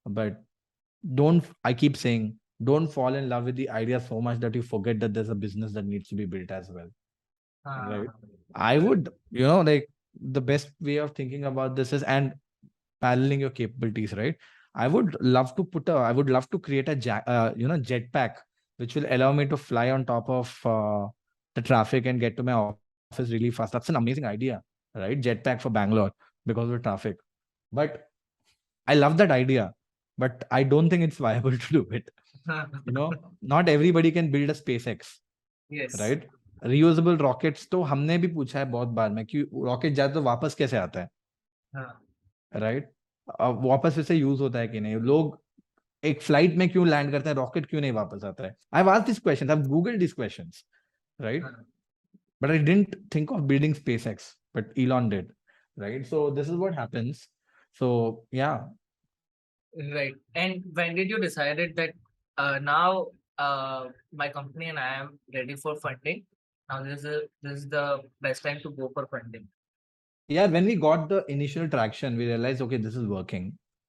but I keep saying, don't fall in love with the idea so much that you forget that there's a business that needs to be built as well. Right? I would, like the best way of thinking about this is, and paralleling your capabilities, right? I would love to create a jetpack, which will allow me to fly on top of the traffic and get to my office really fast. That's an amazing idea, right? Jetpack for Bangalore because of the traffic. But I love that idea, but I don't think it's viable to do it. Not everybody can build a SpaceX. Yes. Right? Reusable rockets तो हमने भी पूछा है बहुत बार में कि rocket जाए तो वापस कैसे आता है, राइट? वापस फिर से यूज होता है कि नहीं? लोग एक फ्लाइट में क्यों लैंड करते हैं, रॉकेट क्यों नहीं वापस आता है? I have asked this question, I have googled this questions, right? But I didn't think of building SpaceX, but Elon did, right? So this is what happens. So yeah. Right. And when did you decided that now my company and I am ready for funding? Now this is the best time to go for funding. Yeah, when we got the initial traction, we realized, okay, this is working.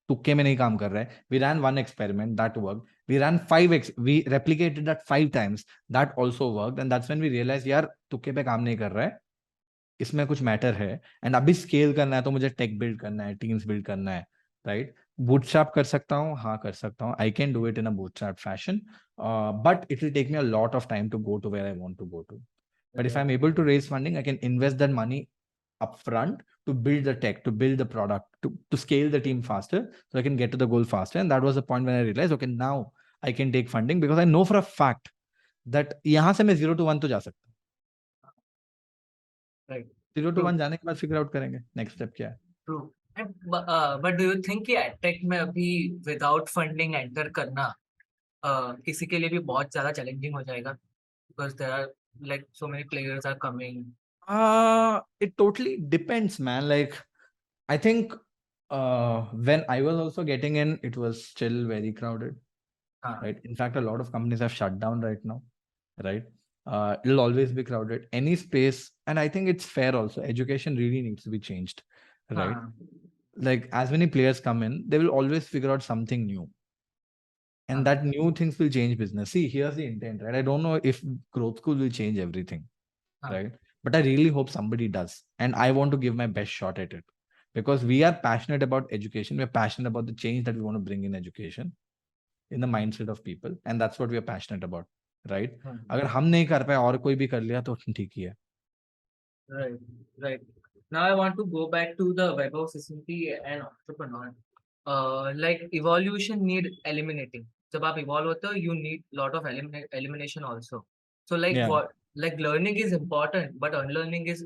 तुक्के में नहीं काम कर रहा है. We ran one experiment that worked. We ran we replicated that 5 times. That also worked, and that's when we realized, यार तुक्के पे काम नहीं कर रहा है. इसमें कुछ मैटर है. एंड अभी स्केल करना है तो मुझे टेक बिल्ड करना है, टीम्स बिल्ड करना है, राइट. बूटस्ट्रैप कर सकता हूँ, हाँ कर सकता हूँ. I can do it in a bootstrap fashion, but it will take me a lot of time to go to where I want to go to. But if I'm able to raise funding, I can invest that money upfront to build the tech, to build the product, to scale the team faster, so I can get to the goal faster. And that was the point when I realized, okay, now I can take funding because I know for a fact that यहाँ से मैं 0 to 1 तो जा सकता हूँ. Right. 0 to 1 जाने के बाद फिगर आउट करेंगे नेक्स्ट स्टेप क्या है. True. But do you think कि एडटेक में अभी विदाउट फंडिंग एंटर करना किसी के लिए भी बहुत ज्यादा चैलेंजिंग हो जाएगा? Because there are like so many players are coming. It totally depends, man. Like, I think when I was also getting in, it was still very crowded, right? In fact, a lot of companies have shut down right now, right? It'll always be crowded. Any space, and I think it's fair also. Education really needs to be changed, right? Like, as many players come in, they will always figure out something new. And that new things will change business. See, here's the intent, right? I don't know if Growthschool will change everything, right? But I really hope somebody does. And I want to give my best shot at it. Because we are passionate about education. We're passionate about the change that we want to bring in education, in the mindset of people. And that's what we are passionate about, right? अगर हम नहीं कर पाए और कोई भी कर लिया तो ठीक ही है. Right, right. Now I want to go back to the Vaibhav Sisinti and entrepreneur. Like evolution need eliminating. जब आप evolve होते हो, you need lot of elimination also. So like Yeah. what, like learning is important, but unlearning is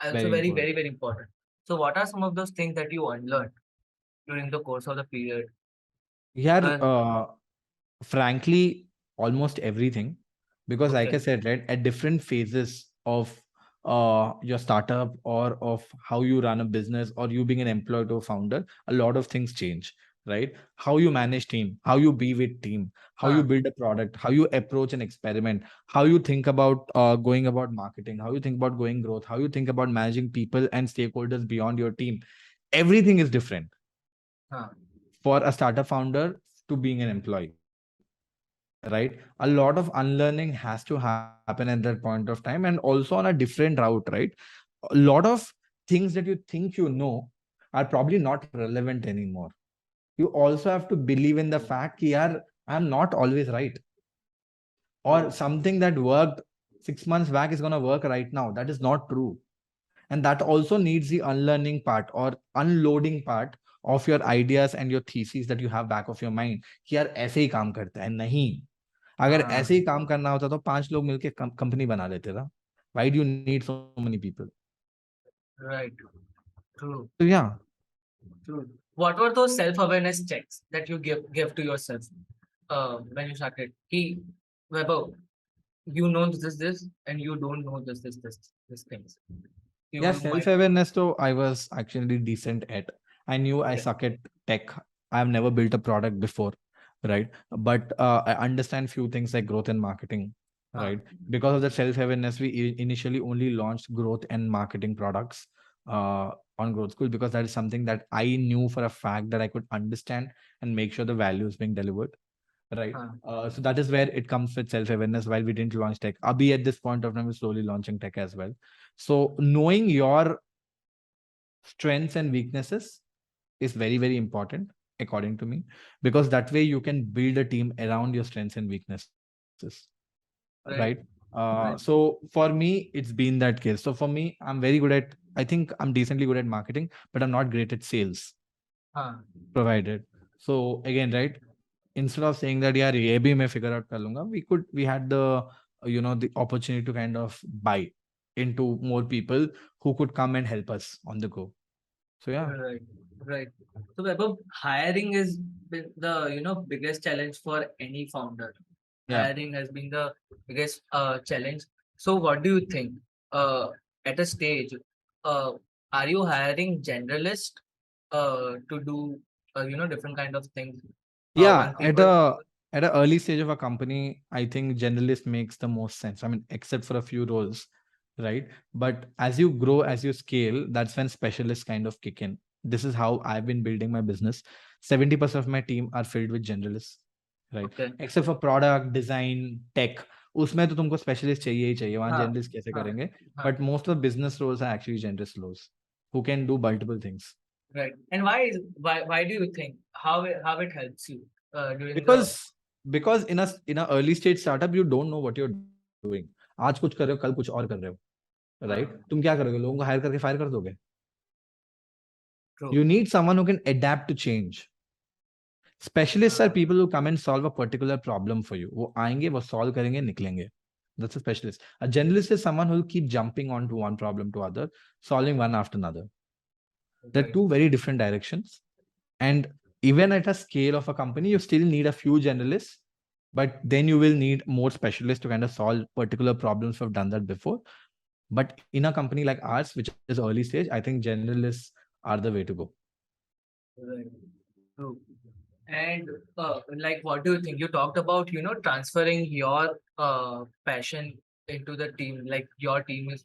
also Very very, important. very, very important. So what are some of those things that you unlearned during the course of the period? Yeah, frankly, almost everything. Because like I Okay. said, right, at different phases of your startup or of how you run a business or you being an employee to a founder, a lot of things change, right? How you manage team, how you be with team, how you build a product, how you approach an experiment, how you think about going about marketing, how you think about going growth, how you think about managing people and stakeholders beyond your team. Everything is different for a startup founder to being an employee, right? A lot of unlearning has to happen at that point of time, and also on a different route, right? A lot of things that you think you know are probably not relevant anymore. You also have to believe in the fact that I'm not always right, or something that worked 6 months back is going to work right now. That is not true. And that also needs the unlearning part or unloading part of your ideas and your theses that you have back of your mind कि यार ऐसे ही काम करता है. नहीं, अगर ऐसे ही काम करना होता तो 5 लोग मिलके कंपनी बना लेते था. Why do you need so many people? Right. True. So yeah. True. What were those self-awareness checks that you give to yourself when you started? Vaibhav, you know this, and you don't know this things. You Yeah, want to self-awareness though I was actually decent at. I knew I suck at tech. I've never built a product before, right? But I understand few things like growth and marketing, right? Because of the self-awareness, we initially only launched growth and marketing products on Growthschool because that is something that I knew for a fact that I could understand and make sure the value is being delivered. Right. So that is where it comes with self-awareness. While we didn't launch tech, Abhi at this point of time we're slowly launching tech as well. So knowing your strengths and weaknesses is very, very important, according to me, because that way you can build a team around your strengths and weaknesses. Right. So for me, it's been that case. So for me, I'm very good at, I think I'm decently good at marketing, but I'm not great at sales provided. So again, right, instead of saying that yeah ye bhi main figure out kar lunga, we had the the opportunity to kind of buy into more people who could come and help us on the go. So yeah. Right. So Vaibhav, hiring is been the biggest challenge for any founder. Hiring has been the biggest challenge. So what do you think? At a stage, are you hiring generalist to do different kind of things? Yeah, at a early stage of a company, I think generalist makes the most sense. I mean, except for a few roles, right? But as you grow, as you scale, that's when specialists kind of kick in. This is how I've been building my business. 70% of my team are filled with generalists, right? Okay. Except for product, design, tech. उसमें तो तुमको specialist चाहिए ही चाहिए, वहां हाँ, generalist कैसे हाँ, करेंगे? हाँ. But most of the business roles are actually generalist roles who can do multiple things. Right. And why do you think how it helps you during the Because in a early stage startup you don't know what you're doing. आज कुछ कर रहे हो, कल कुछ और कर रहे हो, right? हाँ, तुम क्या करोगे? लोगों को हायर करके फायर कर दोगे? true. You need someone who can adapt to change. Specialists are हाँ, people who come and solve a particular problem for you. वो आएंगे, वो solve करेंगे, निकलेंगे. That's a specialist. A generalist is someone who will keep jumping onto one problem to other, solving one after another. They're right. two very different directions. And even at a scale of a company, you still need a few generalists, but then you will need more specialists to kind of solve particular problems who have done that before. But in a company like ours, which is early stage, I think generalists are the way to go. Right. True. And like, what do you think? You talked about, transferring your passion into the team. Like your team is,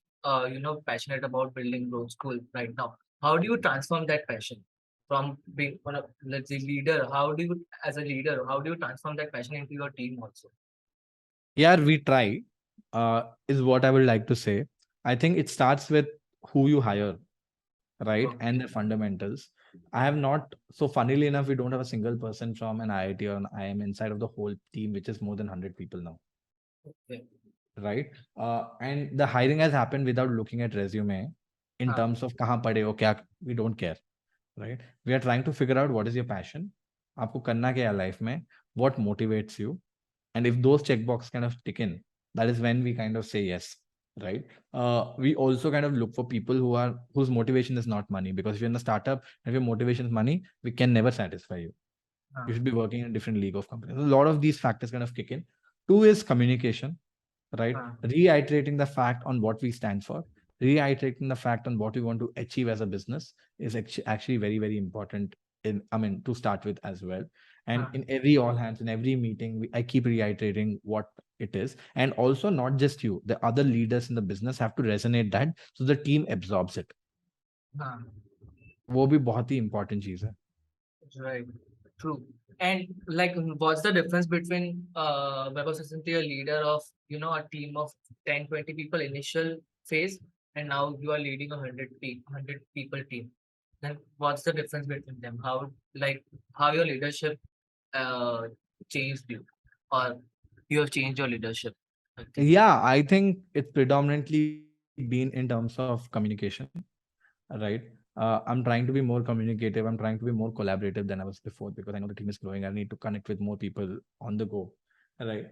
passionate about building growth school right now. How do you transform that passion from being one of, let's say, leader? How do you, as a leader, how do you transform that passion into your team also? Yeah, we try, is what I would like to say. I think it starts with who you hire, right? Okay. And the fundamentals. I have not, so funnily enough, we don't have a single person from an IIT or an IIM inside of the whole team, which is more than 100 people now, Okay. right? And the hiring has happened without looking at resume in हाँ, terms of kahan pade ho, kya, we don't care, right? We are trying to figure out what is your passion, आपको करना क्या है life में, what motivates you, and if those checkbox kind of tick in, that is when we kind of say yes, right? We also kind of look for people whose motivation is not money, because if you're in a startup and if your motivation is money, we can never satisfy you. हाँ, You should be working in a different league of companies. A lot of these factors kind of kick in. Two is communication, right? हाँ, Reiterating the fact on what we stand for, reiterating the fact on what we want to achieve as a business is actually very, very important to start with as well. And हाँ, in every all hands, in every meeting, I keep reiterating what it is. And also not just you, the other leaders in the business have to resonate that so the team absorbs it. हाँ. वो भी बहुत ही important चीज है. Right. True. And like, what's the difference between Vaibhav Sasanti, a leader of, a team of 10, 20 people initial phase, and now you are leading a 100 people team? Then what's the difference between them? How your leadership uh, changed you, or you have changed your leadership? I think. Yeah, I think it's predominantly been in terms of communication, right? I'm trying to be more communicative. I'm trying to be more collaborative than I was before, because I know the team is growing. I need to connect with more people on the go, right?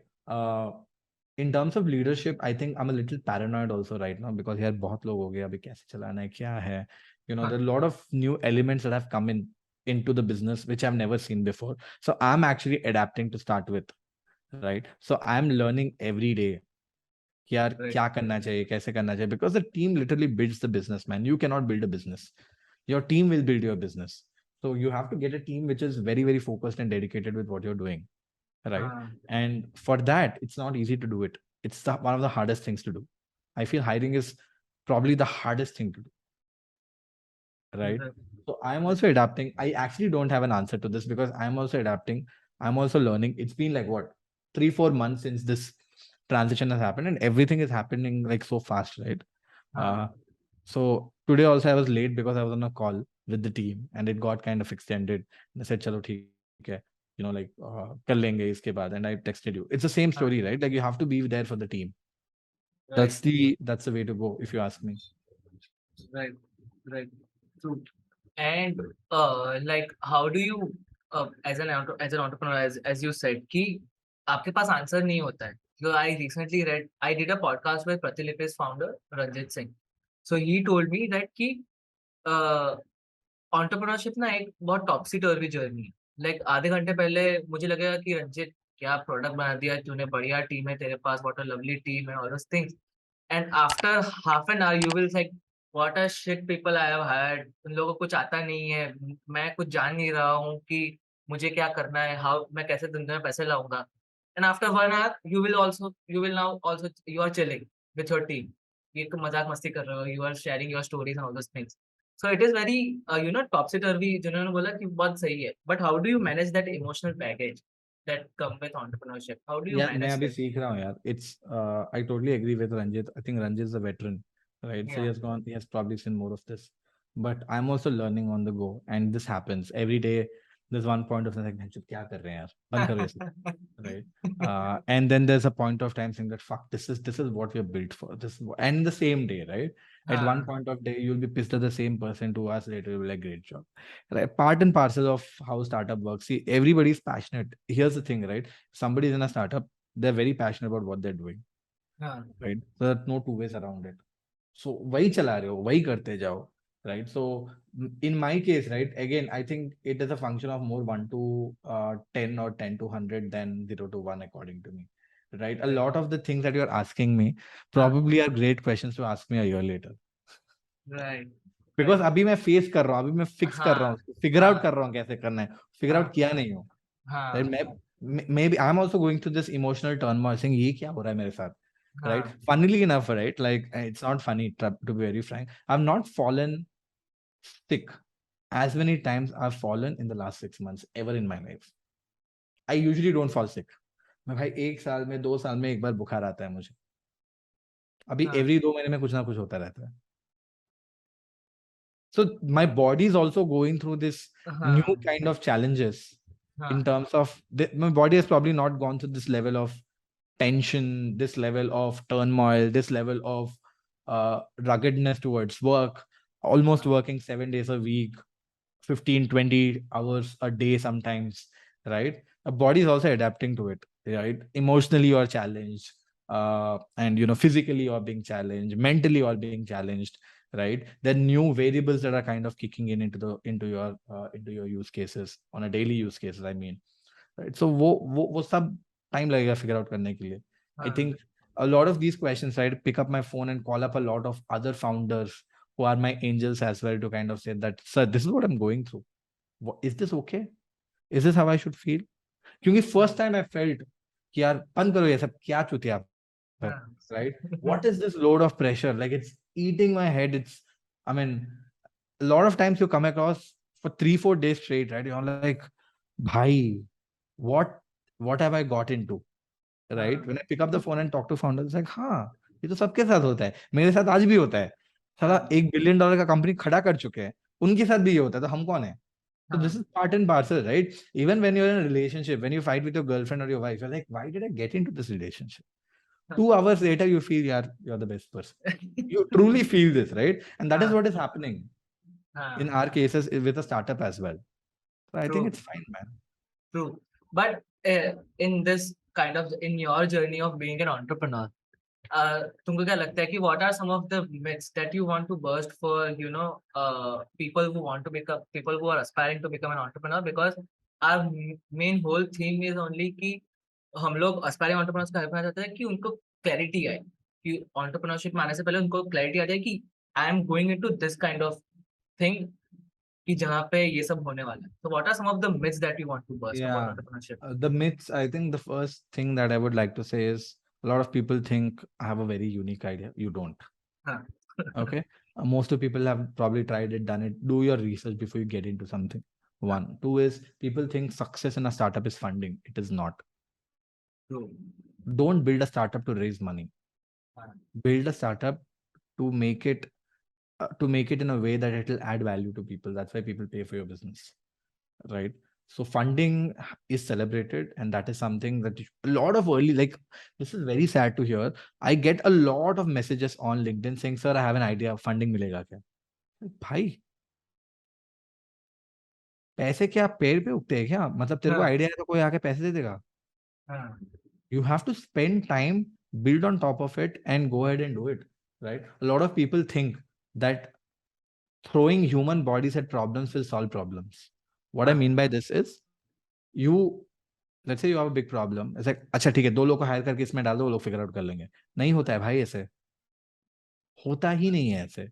In terms of leadership, I think I'm a little paranoid also right now, because यार बहुत लोग हो गए, अभी कैसे चलाना है, क्या है? There are a lot of new elements that have come into the business which I've never seen before. So I'm actually adapting to start with, right? So I'm learning every day कि यार Right. क्या करना चाहिए, कैसे करना चाहिए, because the team literally builds the business, man. You cannot build a business. Your team will build your business. So you have to get a team which is very, very focused and dedicated with what you're doing, right? And for that, it's not easy to do it. It's one of the hardest things to do. I feel hiring is probably the hardest thing to do, right? So I'm also adapting. I actually don't have an answer to this, because I'm also adapting. I'm also learning. It's been like what, 3-4 months since this transition has happened, and everything is happening like so fast, right? So today also I was late because I was on a call with the team and it got kind of extended. And I said, "Chalo, theek hai." Like kar lenge iske baad, and I texted you. It's the same story, right? Like you have to be there for the team. Right. That's the way to go, if you ask me. Right. Right. True. And like, how do you as an entrepreneur, as you said, कि आपके पास answer नहीं होता है. So I did a podcast with Pratilip's founder Ranjit Singh. So he told me that कि entrepreneurship ना एक बहुत टॉपसी टर्वी journey है. लाइक आधे घंटे पहले मुझे लगेगा कि रंजित क्या प्रोडक्ट बना दिया तूने, बढ़िया टीम है तेरे पास, व्हाट अ लवली टीम है, all those things. And after half an hour you will like what a shit people I have hired. उन लोगों को कुछ आता नहीं है, मैं कुछ जान नहीं रहा हूँ कि मुझे क्या करना है, हाउ मैं कैसे दुनिया में पैसे लाऊंगा. And after 1 hour you will now also you are chilling with your team. एक मजाक मस्ती कर रहे हो, you are sharing your stories and all those things. So it is very topsy turvy. जिन्होंने बोला कि बहुत सही है, but how do you manage that emotional baggage that come with entrepreneurship? How do you यार मैं manage अभी that? सीख रहा हूँ यार. It's I totally agree with Ranjit. I think Ranjit is a veteran, right? So Yeah. he has probably seen more of this, but I'm also learning on the go, and this happens every day. There's one point of like, क्या कर रहे हैं यार, बंद करो ये सब, right? And then there's a point of time saying that fuck, this is what we're built for. And in the same day, right? At one point of day, you'll be pissed at the same person. 2 hours later, you'll be like, great job. Right? Part and parcel of how startup works. See, everybody's passionate. Here's the thing, right? Somebody's in a startup, they're very passionate about what they're doing. Right? So there's no two ways around it. So वही चला रहे हो, वही करते जाओ. Right. So in my case, right, again, I think it is a function of more 1 to 10 or 10 to 100 than 0 to 1, according to me. Right. A lot of the things that you're asking me probably are great questions to ask me a year later. Right. Because अभी मैं face कर रहा हूँ, अभी मैं fix कर रहा हूँ, फिगर आउट कर रहा हूँ कैसे करना है, फिगर आउट किया नहीं हूँ. Maybe I'm also going through this emotional turmoil saying ये क्या हो रहा है मेरे साथ, right? Funnily enough, right, like it's not funny, to be very frank, I've not fallen sick as many times I've fallen in the last 6 months ever in my life. I usually don't fall sick. मैं भाई 1 साल में 2 साल में एक बार बुखार आता है मुझे. अभी every 2 महीने में कुछ ना कुछ होता रहता है. So my body is also going through this new kind of challenges in terms of my body has probably not gone through this level of tension, this level of turmoil, this level of ruggedness towards work, almost working 7 days a week, 15, 20 hours a day sometimes, right? The body is also adapting to it, right? Emotionally you're challenged, and physically you're being challenged, mentally you're being challenged, right? There are new variables that are kind of kicking in into your use cases on a daily use cases, I mean, right? So वो सब time लगेगा figure out करने के लिए. I think a lot of these questions, right, pick up my phone and call up a lot of other founders who are my angels as well to kind of say that, sir, this is what I'm going through. Is this okay? Is this how I should feel? क्योंकि first time I felt कि यार बंद करो ये सब, क्या चुतिया है, right? What is this load of pressure? Like it's eating my head. I mean, a lot of times you come across for 3-4 days straight, right? You're like, bhai, what have I got into? Right? When I pick up the phone and talk to founders, it's like, हाँ, ये तो सबके साथ होता है, मेरे साथ आज भी होता है. साला $1 billion का कंपनी खड़ा कर चुके हैं, उनके साथ भी ये होता है, तो हम कौन है? So this is part and parcel, right? Even when you're in a relationship, when you fight with your girlfriend or your wife, you're like, why did I get into this relationship? 2 hours later, you feel, yeah, you're the best person. You truly feel this, right? And that is what is happening in our cases with a startup as well. So I think it's fine, man. True. But in this kind of, in your journey of being an entrepreneur, तुमको क्या लगता है कि what are some of the myths that you want to burst for people who want to become, people who are aspiring to become an entrepreneur? Because our main whole theme is only कि हम लोग aspiring entrepreneurs का help करना चाहते हैं कि उनको clarity आए, कि entrepreneurship में आने से पहले उनको clarity आ जाए कि I am going into this kind of thing, कि जहाँ पे ये सब होने वाला है. So what are some of the myths that you want to burst about entrepreneurship? The myths, I think the first thing that I would like to say is a lot of people think I have a very unique idea. You don't. Okay. Most of people have probably tried it, done it. Do your research before you get into something. 1. 2 is people think success in a startup is funding. It is not. Don't build a startup to raise money. Build a startup to make it in a way that it will add value to people. That's why people pay for your business, right? So funding is celebrated, and that is something that a lot of early, like, this is very sad to hear. I get a lot of messages on LinkedIn saying, sir, I have an idea, funding मिलेगा क्या? भाई, पैसे क्या पेड़ पे उगते हैं क्या? मतलब तेरे को आइडिया है तो कोई आके पैसे दे देगा? You have to spend time, build on top of it, and go ahead and do it, right? A lot of people think that throwing human bodies at problems will solve problems. What I mean by this is, let's say you have a big problem. It's like, अच्छा ठीक है, 2 लोग को higher करके इसमें डाल दो, वो लोग फिगर आउट कर लेंगे. नहीं होता है भाई, ऐसे होता ही नहीं है ऐसे.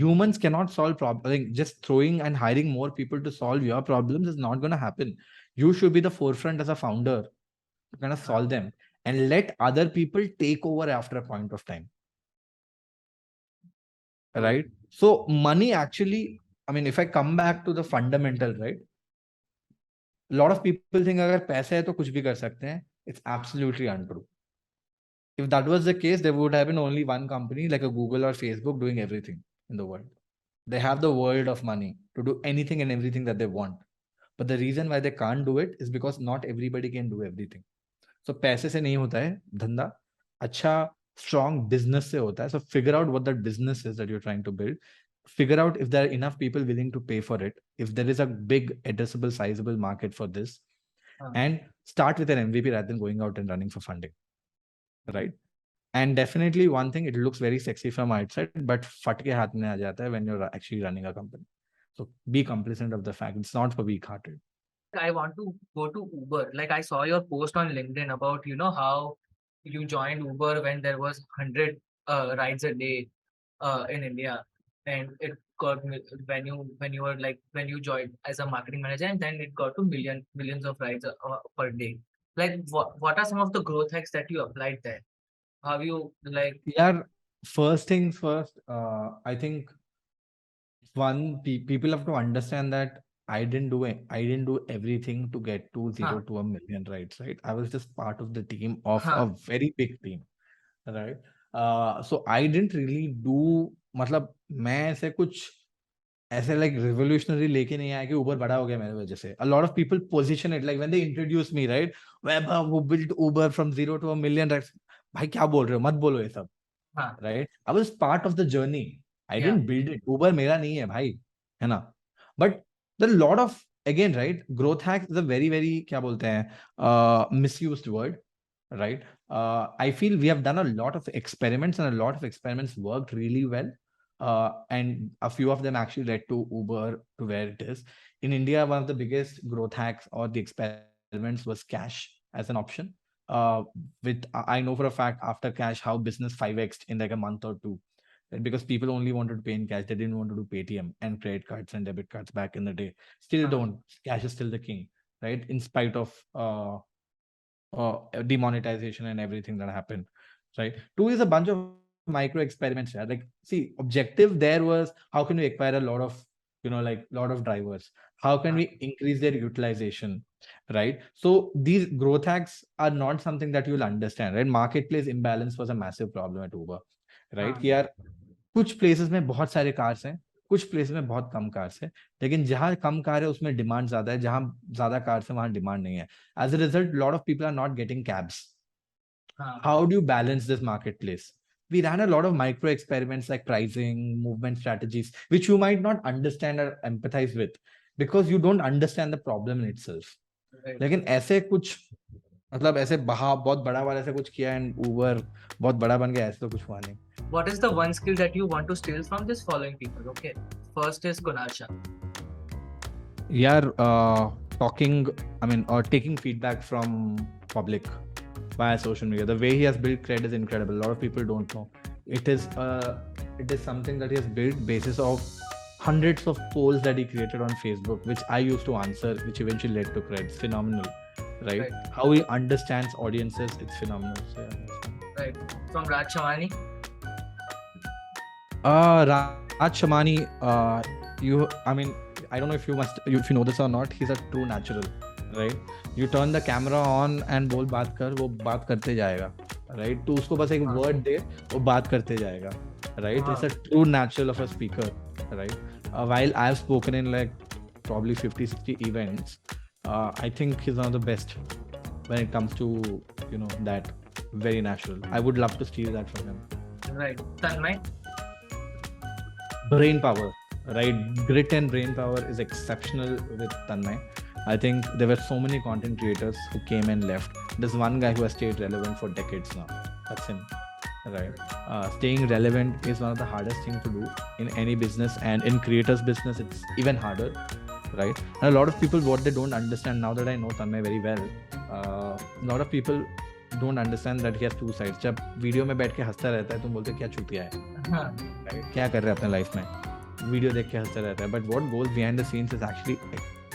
Humans cannot solve problems. Like, just throwing and hiring more people to solve your problems is not going to happen. You should be the forefront as a founder to kind of solve them. and let other people take over after a point of time. Right? So money actually, I mean, if I come back to the fundamental, right? A lot of people think agar paisa hai to kuch bhi kar sakte hain. It's absolutely untrue. If that was the case, there would have been only one company like a Google or Facebook doing everything in the world. They have the world of money to do anything and everything that they want. But the reason why they can't do it is because not everybody can do everything. So पैसे से नहीं होता है धंधा, अच्छा strong business से होता है. So figure out what that business is that you're trying to build. Figure out if there are enough people willing to pay for it, if there is a big addressable sizable market for this, and start with an MVP rather than going out and running for funding, right? And definitely one thing, it looks very sexy from outside, but फट के हाथ में आ जाता है when you're actually running a company. So be complacent of the fact it's not for weak-hearted. I want to go to Uber. Like I saw your post on LinkedIn about, how you joined Uber when there was 100 rides a day in India, and it got when you joined as a marketing manager, and then it got to millions of rides per day. Like what are some of the growth hacks that you applied there? Have you like? Yeah, first things first. I think people have to understand that I didn't do everything to get to 0 to 1 million rights, right? I was just part of the team of a very big team, right? So I didn't really do, मतलब मैं ऐसे कुछ ऐसे like revolutionary लेके नहीं आया कि Uber बड़ा हो गया मेरे वजह से. A lot of people position it like when they introduce me, right? Vaibhav who built Uber from 0 to 1 million rights. भाई क्या बोल रहे हो? मत बोलो ये सब, right? I was part of the journey. I didn't build it. Uber मेरा नहीं है भाई, है ना? But there are a lot of, again, right? Growth hacks is a very, very, क्या बोलते हैं, misused word, right? I feel we have done a lot of experiments and a lot of experiments worked really well. And a few of them actually led to Uber to where it is. In India, one of the biggest growth hacks or the experiments was cash as an option. I know for a fact after cash how business 5x'd in like a month or two, right? Because people only wanted to pay in cash. They didn't want to do Paytm and credit cards and debit cards back in the day. Still don't. Cash is still the king, right? In spite of demonetization and everything that happened, right? Two is a bunch of micro experiments. Yeah? Like, see, objective there was how can we acquire a lot of, lot of drivers? How can we increase their utilization, right? So these growth hacks are not something that you'll understand, right? Marketplace imbalance was a massive problem at Uber, right? कि यार कुछ places में बहुत सारे cars हैं, कुछ places में बहुत कम cars हैं, लेकिन जहाँ कम कार है उसमें demand ज़्यादा है, जहाँ ज़्यादा cars है वहाँ demand नहीं है. As a result, a lot of people are not getting cabs. How do you balance this marketplace? We ran a lot of micro experiments like pricing, movement strategies, which you might not understand or empathize with because you don't understand the problem in itself. लेकिन ऐसे कुछ मतलब ऐसे बहुत बड़ा वाला ऐसे कुछ किया and Uber बहुत बड़ा बन गया, ऐसे तो कुछ हुआ नहीं. What is the one skill that you want to steal from this following people? Okay, first is Kunal Shah. Taking feedback from public via social media. The way he has built cred is incredible. A lot of people don't know. It is something that he has built basis of hundreds of polls that he created on Facebook, which I used to answer, which eventually led to cred. It's phenomenal, right? How he understands audiences, it's phenomenal. So, yeah, right. From Raj Shamani. Raj Shamani, I don't know if you know this or not. He's a true natural, right? You turn the camera on and बोल बात कर, वो बात करते जाएगा, right? तो उसको बस एक word दे, वो बात करते जाएगा, right? It's a true natural of a speaker, right? While I've spoken in like probably 50-60 events, I think he's one of the best when it comes to, that very natural. I would love to steal that from him. Right. Tanmay? Brain power, right? Grit and brain power is exceptional with Tanmay. I think there were so many content creators who came and left. There's one guy who has stayed relevant for decades now. That's him, right? Staying relevant is one of the hardest things to do in any business, and in creators' business, it's even harder, right? And a lot of people, what they don't understand, now that I know Tanmay very well, a lot of people don't understand that he has two sides. जब video में बैठ के हंसता रहता है तुम बोलते क्या चूतिया है, right? क्या कर रहे हैं अपने लाइफ में, वीडियो देख के हंसता रहता है, but what goes behind the scenes is actually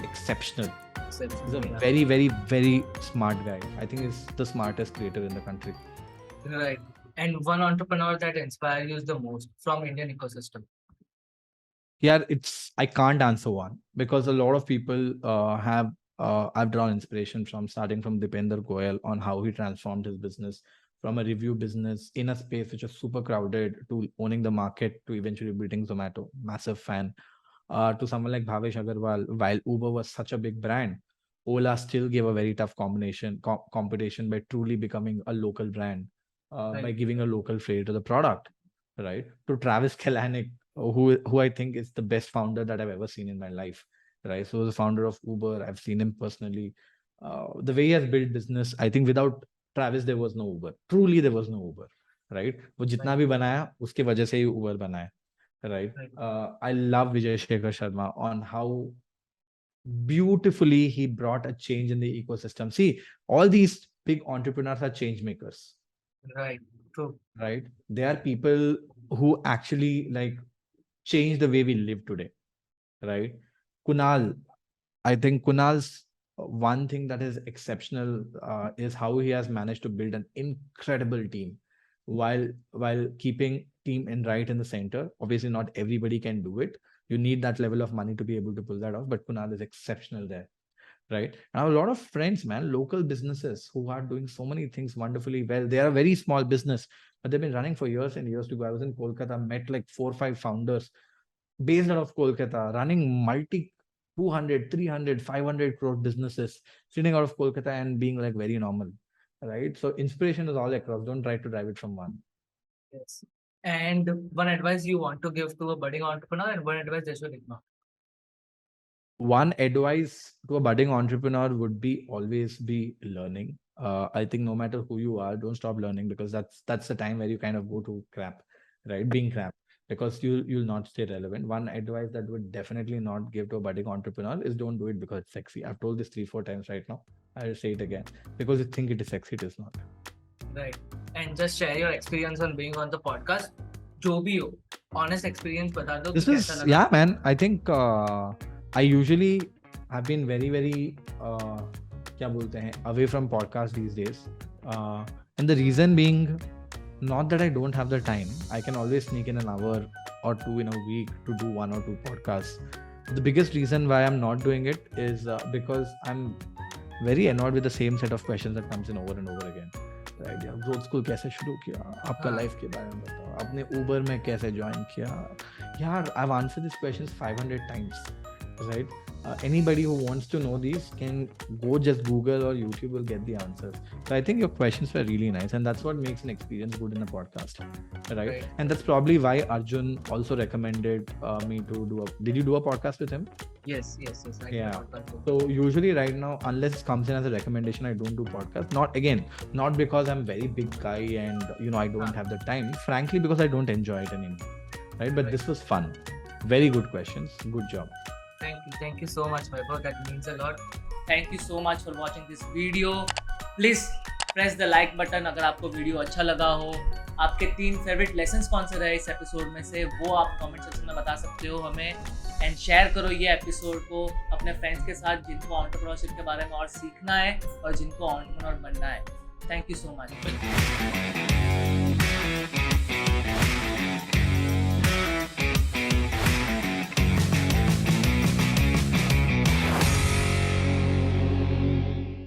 exceptional. He's a Yeah. very, very, very smart guy. I think he's the smartest creator in the country. Right. And one entrepreneur that inspires you the most from Indian ecosystem? Yeah, I can't answer one because a lot of people I've drawn inspiration from, starting from Dipender Goyal on how he transformed his business from a review business in a space which was super crowded to owning the market to eventually building Zomato. Massive fan. To someone like Bhavesh Agarwal, while Uber was such a big brand, Ola still gave a very tough competition by truly becoming a local brand, by giving a local flavor to the product, right? To Travis Kalanick, who I think is the best founder that I've ever seen in my life, right? So the founder of Uber, I've seen him personally. The way he has built business, I think without Travis there was no Uber. Truly there was no Uber, right? वो जितना भी बनाया उसके वजह से ही Uber बना है, right? I love Vijay Shekhar Sharma on how beautifully he brought a change in the ecosystem. See, all these big entrepreneurs are change makers. Right. True. Right? They are people who actually like change the way we live today. Right? Kunal, I think Kunal's one thing that is exceptional is how he has managed to build an incredible team while keeping team in right in the center. Obviously, not everybody can do it. You need that level of money to be able to pull that off, but Kunal is exceptional there. Right. I have a lot of friends, man, local businesses who are doing so many things wonderfully well. They are a very small business, but they've been running for years and years to go. I was in Kolkata, met like 4 or 5 founders based out of Kolkata, running multi 200, 300, 500 crore businesses, sitting out of Kolkata and being like very normal. Right. So inspiration is all across. Don't try to drive it from one. Yes. And one advice you want to give to a budding entrepreneur and one advice they should ignore? One advice to a budding entrepreneur would be always be learning. I think no matter who you are, don't stop learning, because that's the time where you kind of go to crap, right? Being crap, because you'll not stay relevant. One advice that would definitely not give to a budding entrepreneur is don't do it because it's sexy. I've told this 3-4 times right now. I'll say it again. Because you think it is sexy, it is not. Right. And just share your experience on being on the podcast. जो भी हो, honest experience बता दो. This is, yeah, man. I think I usually have been very, very क्या बोलते हैं, away from podcast these days. And the reason being, not that I don't have the time. I can always sneak in an hour or two in a week to do 1 or 2 podcasts. The biggest reason why I'm not doing it is because I'm very annoyed with the same set of questions that comes in over and over again. Right, यार Growthschool कैसे शुरू किया, आपका life के बारे में बताओ, आपने Uber में कैसे ज्वाइन किया. यार, I've answered these questions 500 times, right? Anybody who wants to know these can go just Google or YouTube will get the answers. So I think your questions were really nice, and that's what makes an experience good in a podcast, right? And that's probably why Arjun also recommended me to do did you do a podcast with him? Yes. Yeah. So usually right now, unless it comes in as a recommendation, I don't do podcasts. Not because I'm very big guy and I don't have the time. Frankly, because I don't enjoy it anymore. Right? But this was fun. Very good questions. Good job. Thank you so much, Vaibhav. That means a lot. Thank you so much for watching this video. Please press the like button अगर आपको video अच्छा लगा हो. आपके 3 favourite lessons कौन से रहे इस एपिसोड में से, वो आप कमेंट सेक्शन में बता सकते हो हमें. एंड शेयर करो ये एपिसोड को अपने फ्रेंड्स के साथ जिनको एंटरप्रेन्योरशिप के बारे में और सीखना है और जिनको एंटरप्रेन्योर बनना है. Thank you so much.